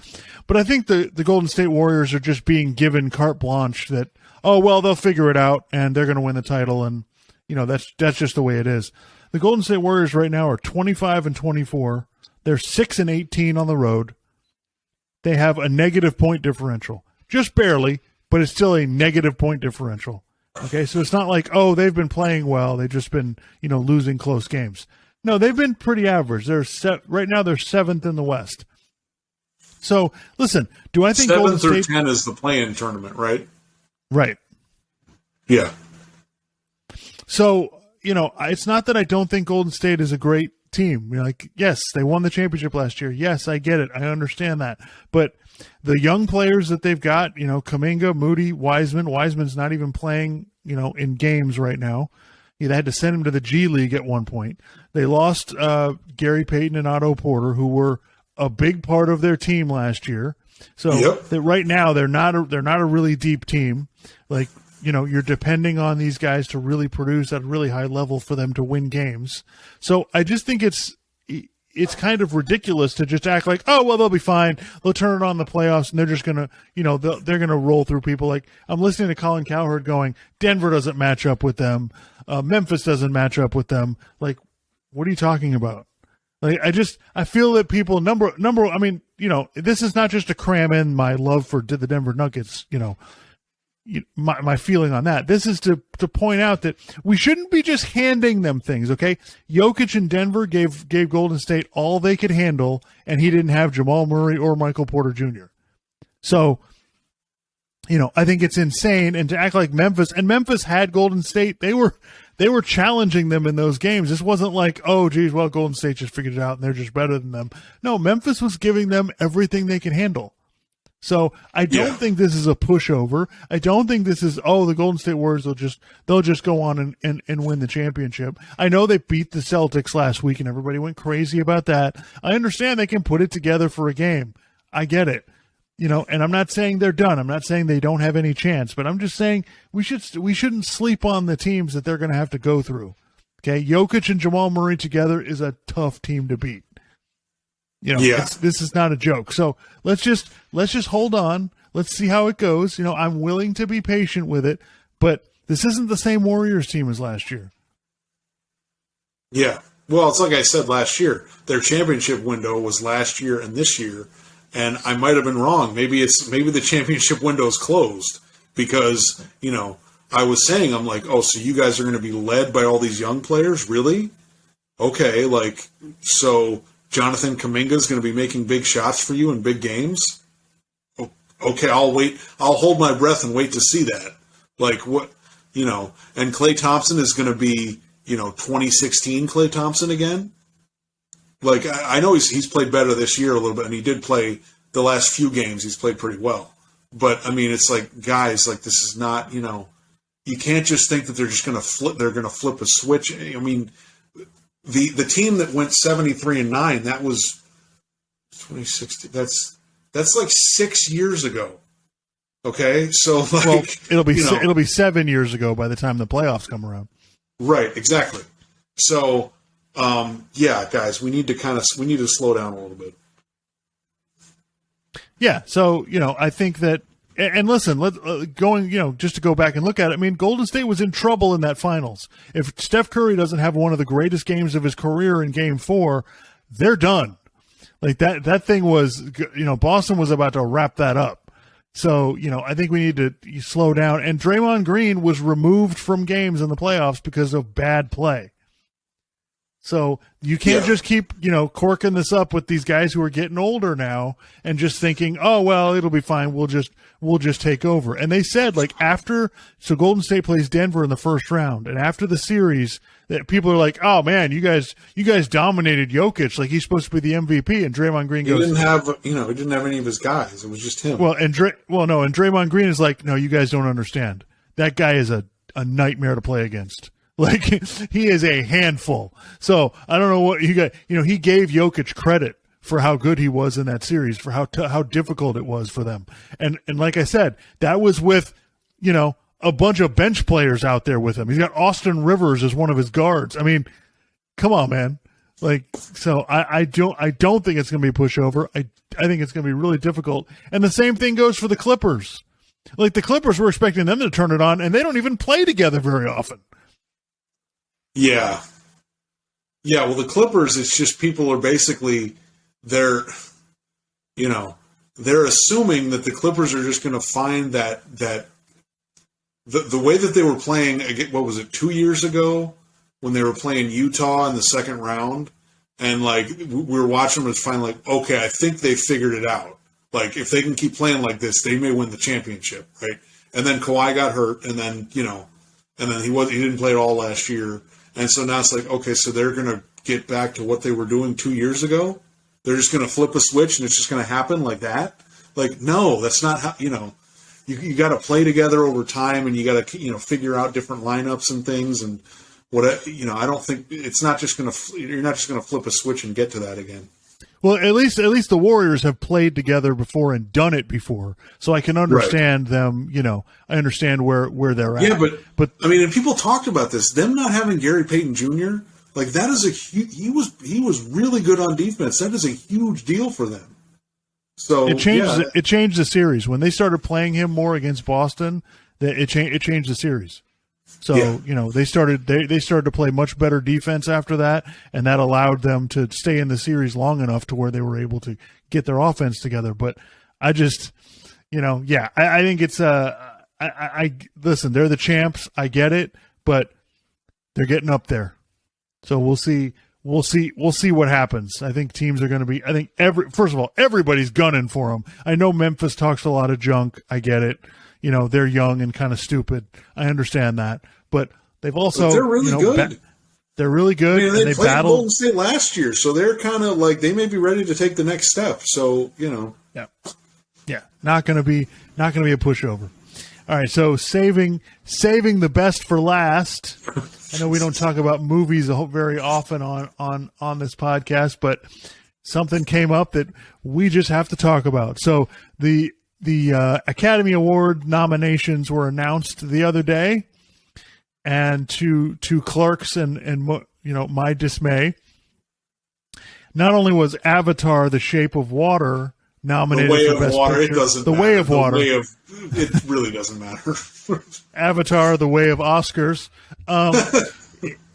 But I think the Golden State Warriors are just being given carte blanche that, oh, well, they'll figure it out and they're going to win the title. And, that's just the way it is. The Golden State Warriors right now are 25-24. They're 6-18 on the road. They have a negative point differential, just barely, but it's still a negative point differential. Okay. So it's not like, oh, they've been playing well. They've just been, losing close games. No, they've been pretty average. Right now they're 7th in the West. So listen, do I think 7 Golden through State 10 is the play-in tournament, right? Right. Yeah. So, it's not that I don't think Golden State is a great team. Yes, they won the championship last year. Yes, I get it. I understand that. But the young players that they've got, Kuminga, Moody, Wiseman's not even playing, in games right now. They had to send him to the G League at one point. They lost Gary Payton and Otto Porter, who were a big part of their team last year. So that right now they're not a really deep team. Like, you're depending on these guys to really produce at a really high level for them to win games. So I just think it's kind of ridiculous to just act like, oh, well, they'll be fine. They'll turn it on in the playoffs and they're just going to, they're going to roll through people. Like I'm listening to Colin Cowherd going, Denver doesn't match up with them. Memphis doesn't match up with them. Like, what are you talking about? Like, I feel that people this is not just to cram in my love for the Denver Nuggets, my feeling on that. This is to point out that we shouldn't be just handing them things, okay? Jokic in Denver gave Golden State all they could handle, and he didn't have Jamal Murray or Michael Porter Jr. So, I think it's insane. And to act like Memphis had Golden State, they were challenging them in those games. This wasn't like, oh, geez, well, Golden State just figured it out and they're just better than them. No, Memphis was giving them everything they could handle. So I don't think this is a pushover. I don't think this is, the Golden State Warriors they'll just go on and win the championship. I know they beat the Celtics last week and everybody went crazy about that. I understand they can put it together for a game. I get it. and I'm not saying they're done. I'm not saying they don't have any chance, but I'm just saying we shouldn't sleep on the teams that they're going to have to go through. Okay, Jokic and Jamal Murray together is a tough team to beat. This is not a joke. So let's just hold on. Let's see how it goes. I'm willing to be patient with it, but this isn't the same Warriors team as last year. Yeah. Well, it's like I said last year. Their championship window was last year and this year, and I might have been wrong. Maybe the championship window is closed because, I was saying, I'm like, oh, so you guys are going to be led by all these young players? Really? Okay, so Jonathan Kuminga is going to be making big shots for you in big games? Okay, I'll wait. I'll hold my breath and wait to see that. And Klay Thompson is going to be, 2016 Klay Thompson again. I know he's played better this year a little bit, and he did play the last few games. He's played pretty well. But, it's guys, this is not, you can't just think that they're just going to flip. They're going to flip a switch. The team that went 73-9, that was 2016. That's 6 years ago. Okay, so it'll be 7 years ago by the time the playoffs come around. Right, exactly. So, guys, we need to slow down a little bit. Yeah, so I think that, and listen, just to go back and look at it. Golden State was in trouble in that finals. If Steph Curry doesn't have one of the greatest games of his career in Game 4, they're done. That thing was, Boston was about to wrap that up. So, I think we need to slow down. And Draymond Green was removed from games in the playoffs because of bad play. So you can't just keep, corking this up with these guys who are getting older now and just thinking, oh, well, it'll be fine. We'll just take over. And they said so Golden State plays Denver in the first round. And after the series, that people are like, oh man, you guys dominated Jokic. He's supposed to be the MVP. And Draymond Green goes, he didn't have any of his guys. It was just him. Well, and Draymond Green is like, no, you guys don't understand. That guy is a nightmare to play against. He is a handful. So I don't know what you got. He gave Jokic credit for how good he was in that series, for how difficult it was for them. And like I said, that was with, a bunch of bench players out there with him. He's got Austin Rivers as one of his guards. Come on, man. So I don't think it's going to be a pushover. I think it's going to be really difficult. And the same thing goes for the Clippers. The Clippers, were expecting them to turn it on, and they don't even play together very often. Yeah. Yeah, well, the Clippers, it's just people are basically, they're assuming that the Clippers are just going to find that the way that they were playing, what was it, 2 years ago when they were playing Utah in the second round, and we were watching them and finally okay, I think they figured it out. If they can keep playing like this, they may win the championship, right? And then Kawhi got hurt, and then, and then he didn't play at all last year. And so now it's okay, so they're going to get back to what they were doing 2 years ago? They're just going to flip a switch and it's just going to happen like that? No, that's not how, you got to play together over time, and you got to, figure out different lineups and things. And I don't think it's not just going to, you're not just going to flip a switch and get to that again. Well, at least the Warriors have played together before and done it before, so I can understand them. I understand where they're at. Yeah, but and people talked about this. Them not having Gary Payton Jr. That is he was really good on defense. That is a huge deal for them. So it changed the series when they started playing him more against Boston. It changed the series. So, they started to play much better defense after that, and that allowed them to stay in the series long enough to where they were able to get their offense together. But I just, I think it's listen, they're the champs. I get it, but they're getting up there. So we'll see what happens. I think teams are going to be, first of all, everybody's gunning for them. I know Memphis talks a lot of junk. I get it. They're young and kind of stupid. I understand that, but they've also they're really good. They're really good. And they played battled Golden State last year, so they're kind of they may be ready to take the next step. So yeah, not going to be a pushover. All right, so saving the best for last. I know we don't talk about movies very often on this podcast, but something came up that we just have to talk about. So the Academy Award nominations were announced the other day, and to Clark's and my dismay, not only was Avatar: The Shape of Water nominated for Best Picture, it doesn't The matter. Way of Water, it really doesn't matter. Avatar: The Way of Oscars.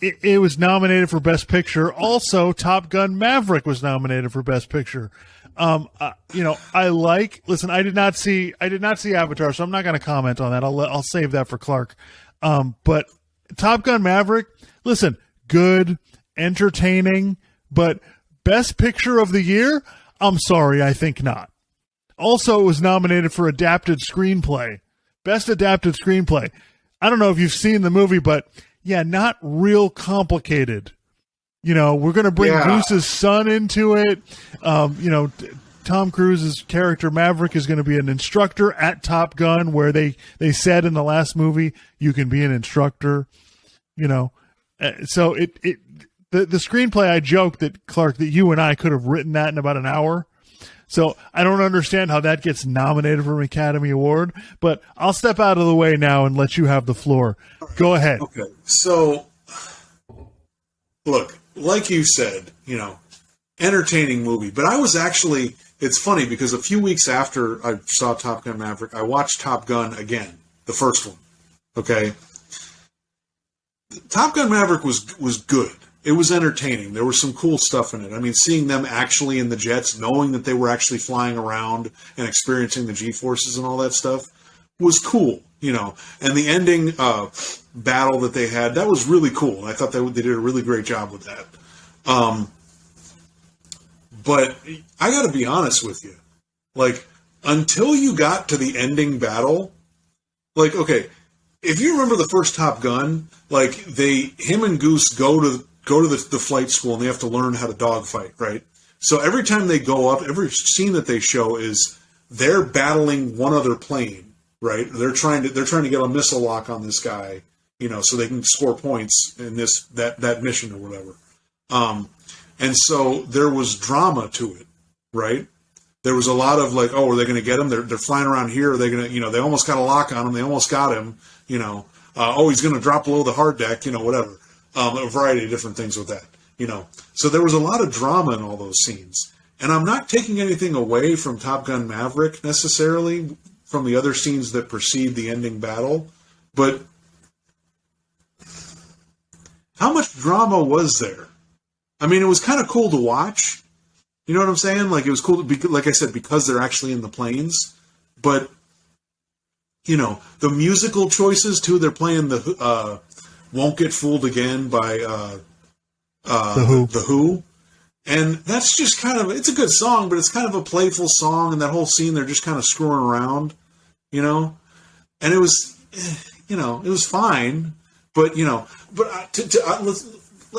It was nominated for Best Picture. Also, Top Gun: Maverick was nominated for Best Picture. I did not see Avatar, so I'm not going to comment on that. I'll save that for Clark. But Top Gun: Maverick, listen, good, entertaining, but Best Picture of the Year? I'm sorry, I think not. Also, it was nominated for Adapted Screenplay. Best Adapted Screenplay. I don't know if you've seen the movie, but yeah, not real complicated. We're going to bring Goose's son into it. Tom Cruise's character Maverick is going to be an instructor at Top Gun, where they said in the last movie you can be an instructor. So the screenplay, I joked that, Clark, that you and I could have written that in about an hour. So I don't understand how that gets nominated for an Academy Award, but I'll step out of the way now and let you have the floor. Go ahead. Okay. So, look, like you said, entertaining movie. But I was actually, it's funny because a few weeks after I saw Top Gun Maverick, I watched Top Gun again, the first one. Okay. Top Gun Maverick was good. It was entertaining. There was some cool stuff in it. I mean, seeing them actually in the jets, knowing that they were actually flying around and experiencing the G-forces and all that stuff was cool, And the ending battle that they had, that was really cool. And I thought they did a really great job with that. But I got to be honest with you. Like, until you got to the ending battle, like, okay, if you remember the first Top Gun, like, him and Goose go to the flight school and they have to learn how to dogfight, right? So every time they go up, every scene that they show is they're battling one other plane, right? They're trying to get a missile lock on this guy, so they can score points in that mission or whatever. And so there was drama to it, right? There was a lot of like, oh, are they going to get him? They're flying around here. Are they going to, they almost got a lock on him. They almost got him, oh, he's going to drop below the hard deck, whatever. A variety of different things with that, So there was a lot of drama in all those scenes. And I'm not taking anything away from Top Gun Maverick necessarily from the other scenes that precede the ending battle. But how much drama was there? I mean, it was kind of cool to watch. You know what I'm saying? Like, it was cool, like I said, because they're actually in the planes. But, the musical choices, too, they're playing the Won't Get Fooled Again by The Who. And that's just kind of, it's a good song, but it's kind of a playful song, and that whole scene, they're just kind of screwing around, And it was, it was fine, but,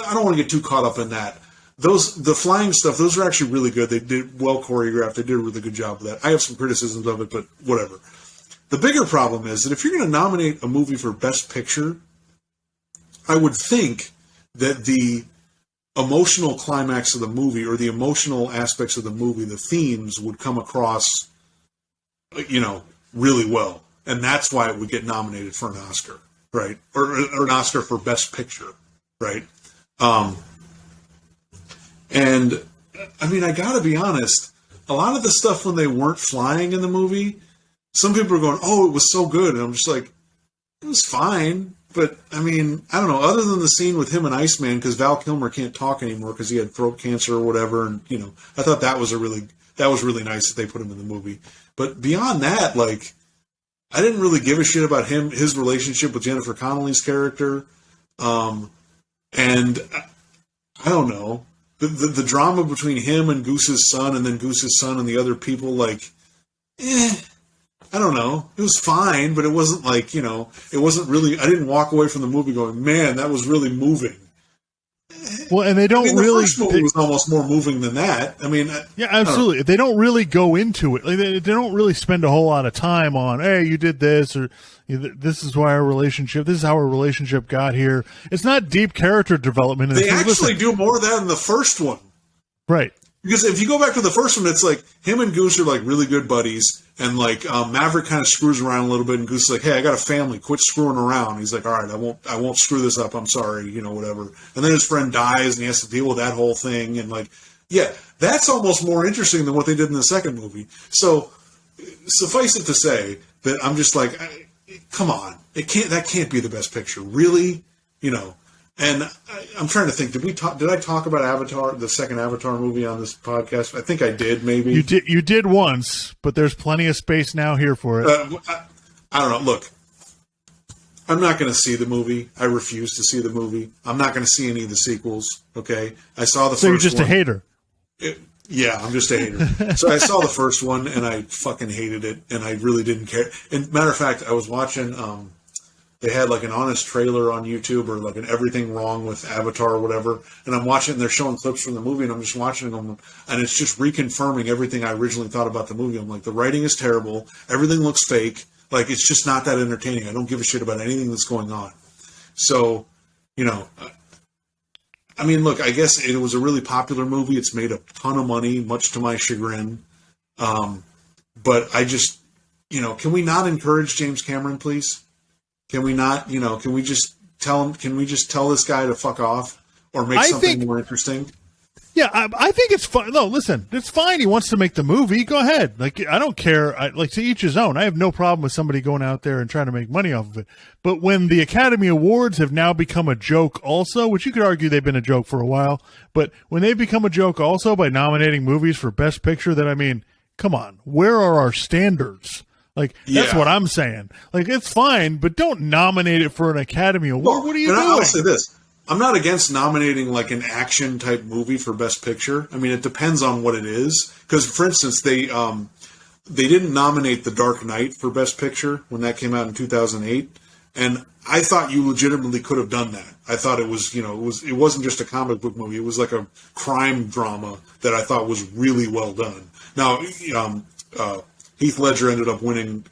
I don't want to get too caught up in that. The flying stuff, those are actually really good. They did well choreographed. They did a really good job with that. I have some criticisms of it, but whatever. The bigger problem is that if you're going to nominate a movie for Best Picture, I would think that the emotional climax of the movie or the emotional aspects of the movie, the themes, would come across, really well. And that's why it would get nominated for an Oscar, right? Or an Oscar for Best Picture, right? And, I mean, I gotta be honest, a lot of the stuff when they weren't flying in the movie, some people are going, oh, it was so good. And I'm just like, it was fine. But, I mean, I don't know, other than the scene with him and Iceman, because Val Kilmer can't talk anymore because he had throat cancer or whatever, and, I thought that was really nice that they put him in the movie. But beyond that, like, I didn't really give a shit about his relationship with Jennifer Connelly's character. And I don't know. The drama between him and Goose's son, and then Goose's son and the other people, like, I don't know. It was fine, but it wasn't like, it wasn't really, I didn't walk away from the movie going, man, that was really moving. Well, and they don't the really. First movie was almost more moving than that. I mean, yeah, absolutely. They don't really go into it. Like, they don't really spend a whole lot of time on, hey, you did this, or this is why this is how our relationship got here. It's not deep character development. They actually do more of that in the first one. Right. Because if you go back to the first one, it's like him and Goose are like really good buddies, and like Maverick kind of screws around a little bit, and Goose is like, "Hey, I got a family. Quit screwing around." He's like, "All right, I won't screw this up. I'm sorry, whatever." And then his friend dies, and he has to deal with that whole thing, and like, yeah, that's almost more interesting than what they did in the second movie. So suffice it to say that I'm just like, come on, that can't be the best picture, really, And I'm trying to think. Did I talk about Avatar, the second Avatar movie, on this podcast? I think I did. Maybe you did once, but there's plenty of space now here for it. I don't know. Look, I'm not going to see the movie. I refuse to see the movie. I'm not going to see any of the sequels. Okay, I saw the first one. So you're just a hater. Yeah, I'm just a hater. So I saw the first one and I fucking hated it, and I really didn't care. And matter of fact, I was watching. They had like an honest trailer on YouTube, or like an everything wrong with Avatar or whatever. And I'm watching, and they're showing clips from the movie, and I'm just watching them, and it's just reconfirming everything I originally thought about the movie. I'm like, the writing is terrible. Everything looks fake. Like, it's just not that entertaining. I don't give a shit about anything that's going on. So, I mean, look, I guess it was a really popular movie. It's made a ton of money, much to my chagrin. But I just, can we not encourage James Cameron, please? Can we not, can we just tell this guy to fuck off, or make something more interesting? Yeah, I think it's fine. No, listen, it's fine. He wants to make the movie. Go ahead. Like, I don't care. To each his own. I have no problem with somebody going out there and trying to make money off of it. But when the Academy Awards have now become a joke also, which you could argue they've been a joke for a while, but when they become a joke also by nominating movies for Best Picture, then, I mean, come on. Where are our standards? Like, that's what I'm saying. Like, it's fine, but don't nominate it for an Academy Award. What are you doing? I'll say this. I'm not against nominating like an action type movie for Best Picture. I mean, it depends on what it is. Because, for instance, they didn't nominate The Dark Knight for Best Picture when that came out in 2008, and I thought you legitimately could have done that. I thought it was, it wasn't just a comic book movie. It was like a crime drama that I thought was really well done. Now, Heath Ledger ended up winning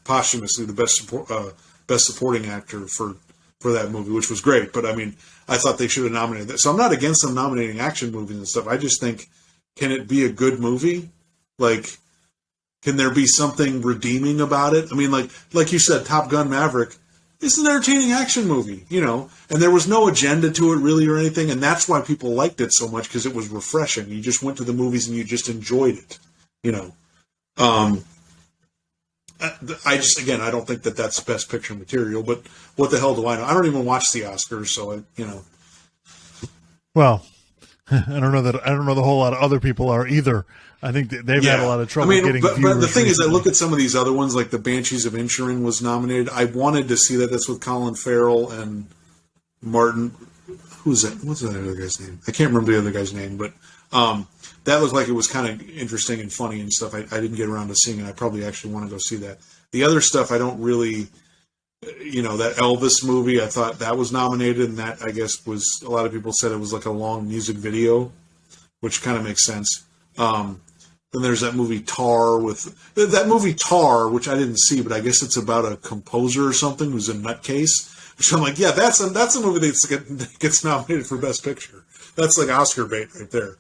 posthumously the best supporting actor for that movie, which was great. But I mean, I thought they should have nominated that. So I'm not against them nominating action movies and stuff. I just think, can it be a good movie? Like, can there be something redeeming about it? I mean, like you said, Top Gun Maverick is an entertaining action movie, and there was no agenda to it really or anything. And that's why people liked it so much, because it was refreshing. You just went to the movies and you just enjoyed it, I don't think that that's Best Picture material, but what the hell do I know? I don't even watch the Oscars, so Well, I don't know the whole lot of other people are either. I think they've had a lot of trouble getting viewers. But the thing is, I look at some of these other ones, like the Banshees of Inisherin was nominated. I wanted to see that. That's with Colin Farrell and Martin. Who's that? What's that other guy's name? I can't remember the other guy's name, but that looked like it was kind of interesting and funny and stuff. I didn't get around to seeing it. I probably actually want to go see that. The other stuff, I don't really, that Elvis movie, I thought that was nominated, and that, I guess, was, a lot of people said it was like a long music video, which kind of makes sense. Then there's that movie Tar, which I didn't see, but I guess it's about a composer or something who's a nutcase. Which I'm like, yeah, that's a movie that gets nominated for Best Picture. That's like Oscar bait right there.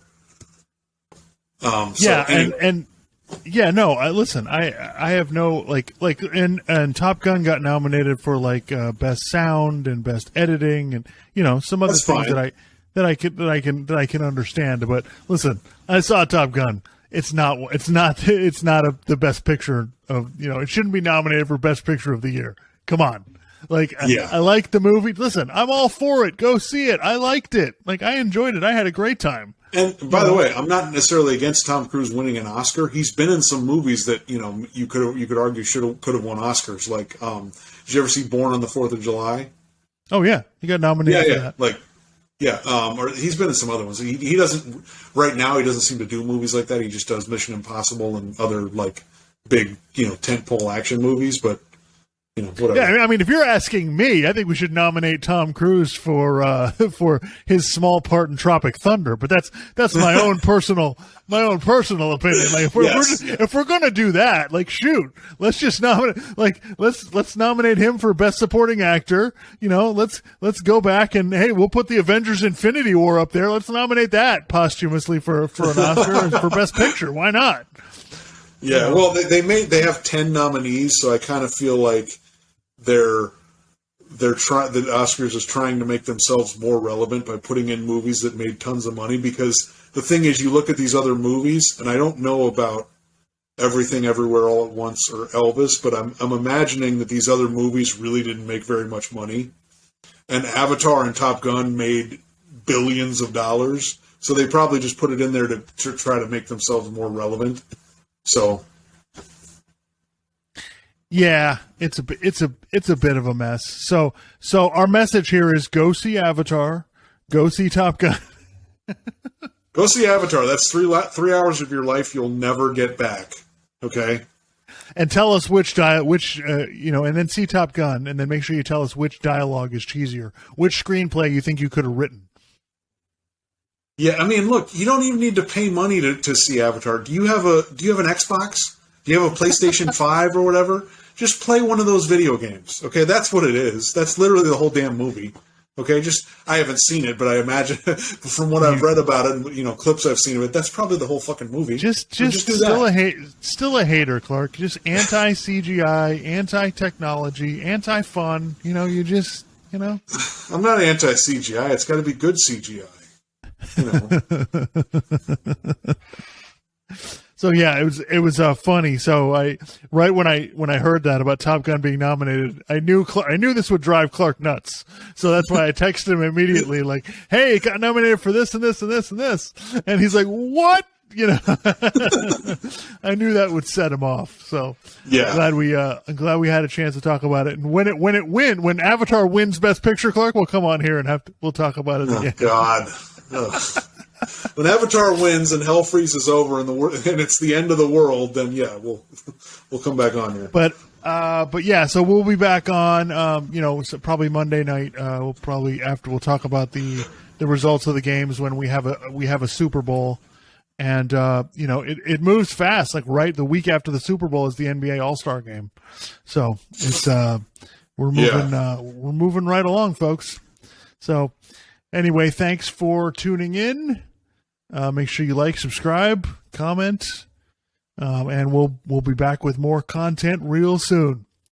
Listen, I have no and Top Gun got nominated for best sound and best editing and some other things that I can understand. But listen, I saw Top Gun. It's not the best picture of it shouldn't be nominated for Best Picture of the Year. Come on. I like the movie. Listen, I'm all for it. Go see it. I liked it. I enjoyed it. I had a great time. And by the way, I'm not necessarily against Tom Cruise winning an Oscar. He's been in some movies that you could argue could have won Oscars. Did you ever see Born on the 4th of July? Oh yeah, he got nominated for that. Or he's been in some other ones. He doesn't right now. He doesn't seem to do movies like that. He just does Mission Impossible and other big tentpole action movies. But whatever. Yeah, I mean, if you're asking me, I think we should nominate Tom Cruise for his small part in Tropic Thunder. But that's my own personal opinion. Like, if we're gonna do that, like, shoot, let's just nominate, like, let's nominate him for Best Supporting Actor. Let's go back and, hey, we'll put the Avengers: Infinity War up there. Let's nominate that posthumously for an Oscar for Best Picture. Why not? Yeah, well, they have 10 nominees, so I kind of feel like the Oscars is trying to make themselves more relevant by putting in movies that made tons of money. Because the thing is, you look at these other movies, and I don't know about Everything Everywhere All at Once or Elvis, but I'm imagining that these other movies really didn't make very much money, and Avatar and Top Gun made billions of dollars, so they probably just put it in there to try to make themselves more relevant. So, yeah, it's a bit of a mess. So our message here is: go see Avatar, go see Top Gun, go see Avatar. That's 3 hours of your life you'll never get back. Okay, and tell us and then see Top Gun, and then make sure you tell us which dialogue is cheesier, which screenplay you think you could have written. Yeah, I mean, look, you don't even need to pay money to see Avatar. Do you have an Xbox? Do you have a PlayStation 5 or whatever? Just play one of those video games. Okay, that's what it is. That's literally the whole damn movie. Okay, I haven't seen it, but I imagine from what I've read about it and clips I've seen of it, that's probably the whole fucking movie. Just do still a hater, Clark. Just anti CGI, anti technology, anti fun. I'm not anti CGI. It's got to be good CGI. So yeah, it was funny. So when I heard that about Top Gun being nominated, I knew this would drive Clark nuts. So that's why I texted him immediately, like, "Hey, it got nominated for this and this and this and this," and he's like, "What?" I knew that would set him off. So yeah, I'm glad we had a chance to talk about it. And when Avatar wins Best Picture, Clark, we'll come on here and we'll talk about it again. Oh God. Ugh. When Avatar wins and hell freezes over and it's the end of the world, then yeah, we'll come back on here. But yeah, so we'll be back on. So probably Monday night. We'll talk about the results of the games when we have a Super Bowl, and it moves fast. Like right the week after the Super Bowl is the NBA All-Star game, so it's we're moving right along, folks. So anyway, thanks for tuning in. Make sure you like, subscribe, comment, and we'll be back with more content real soon.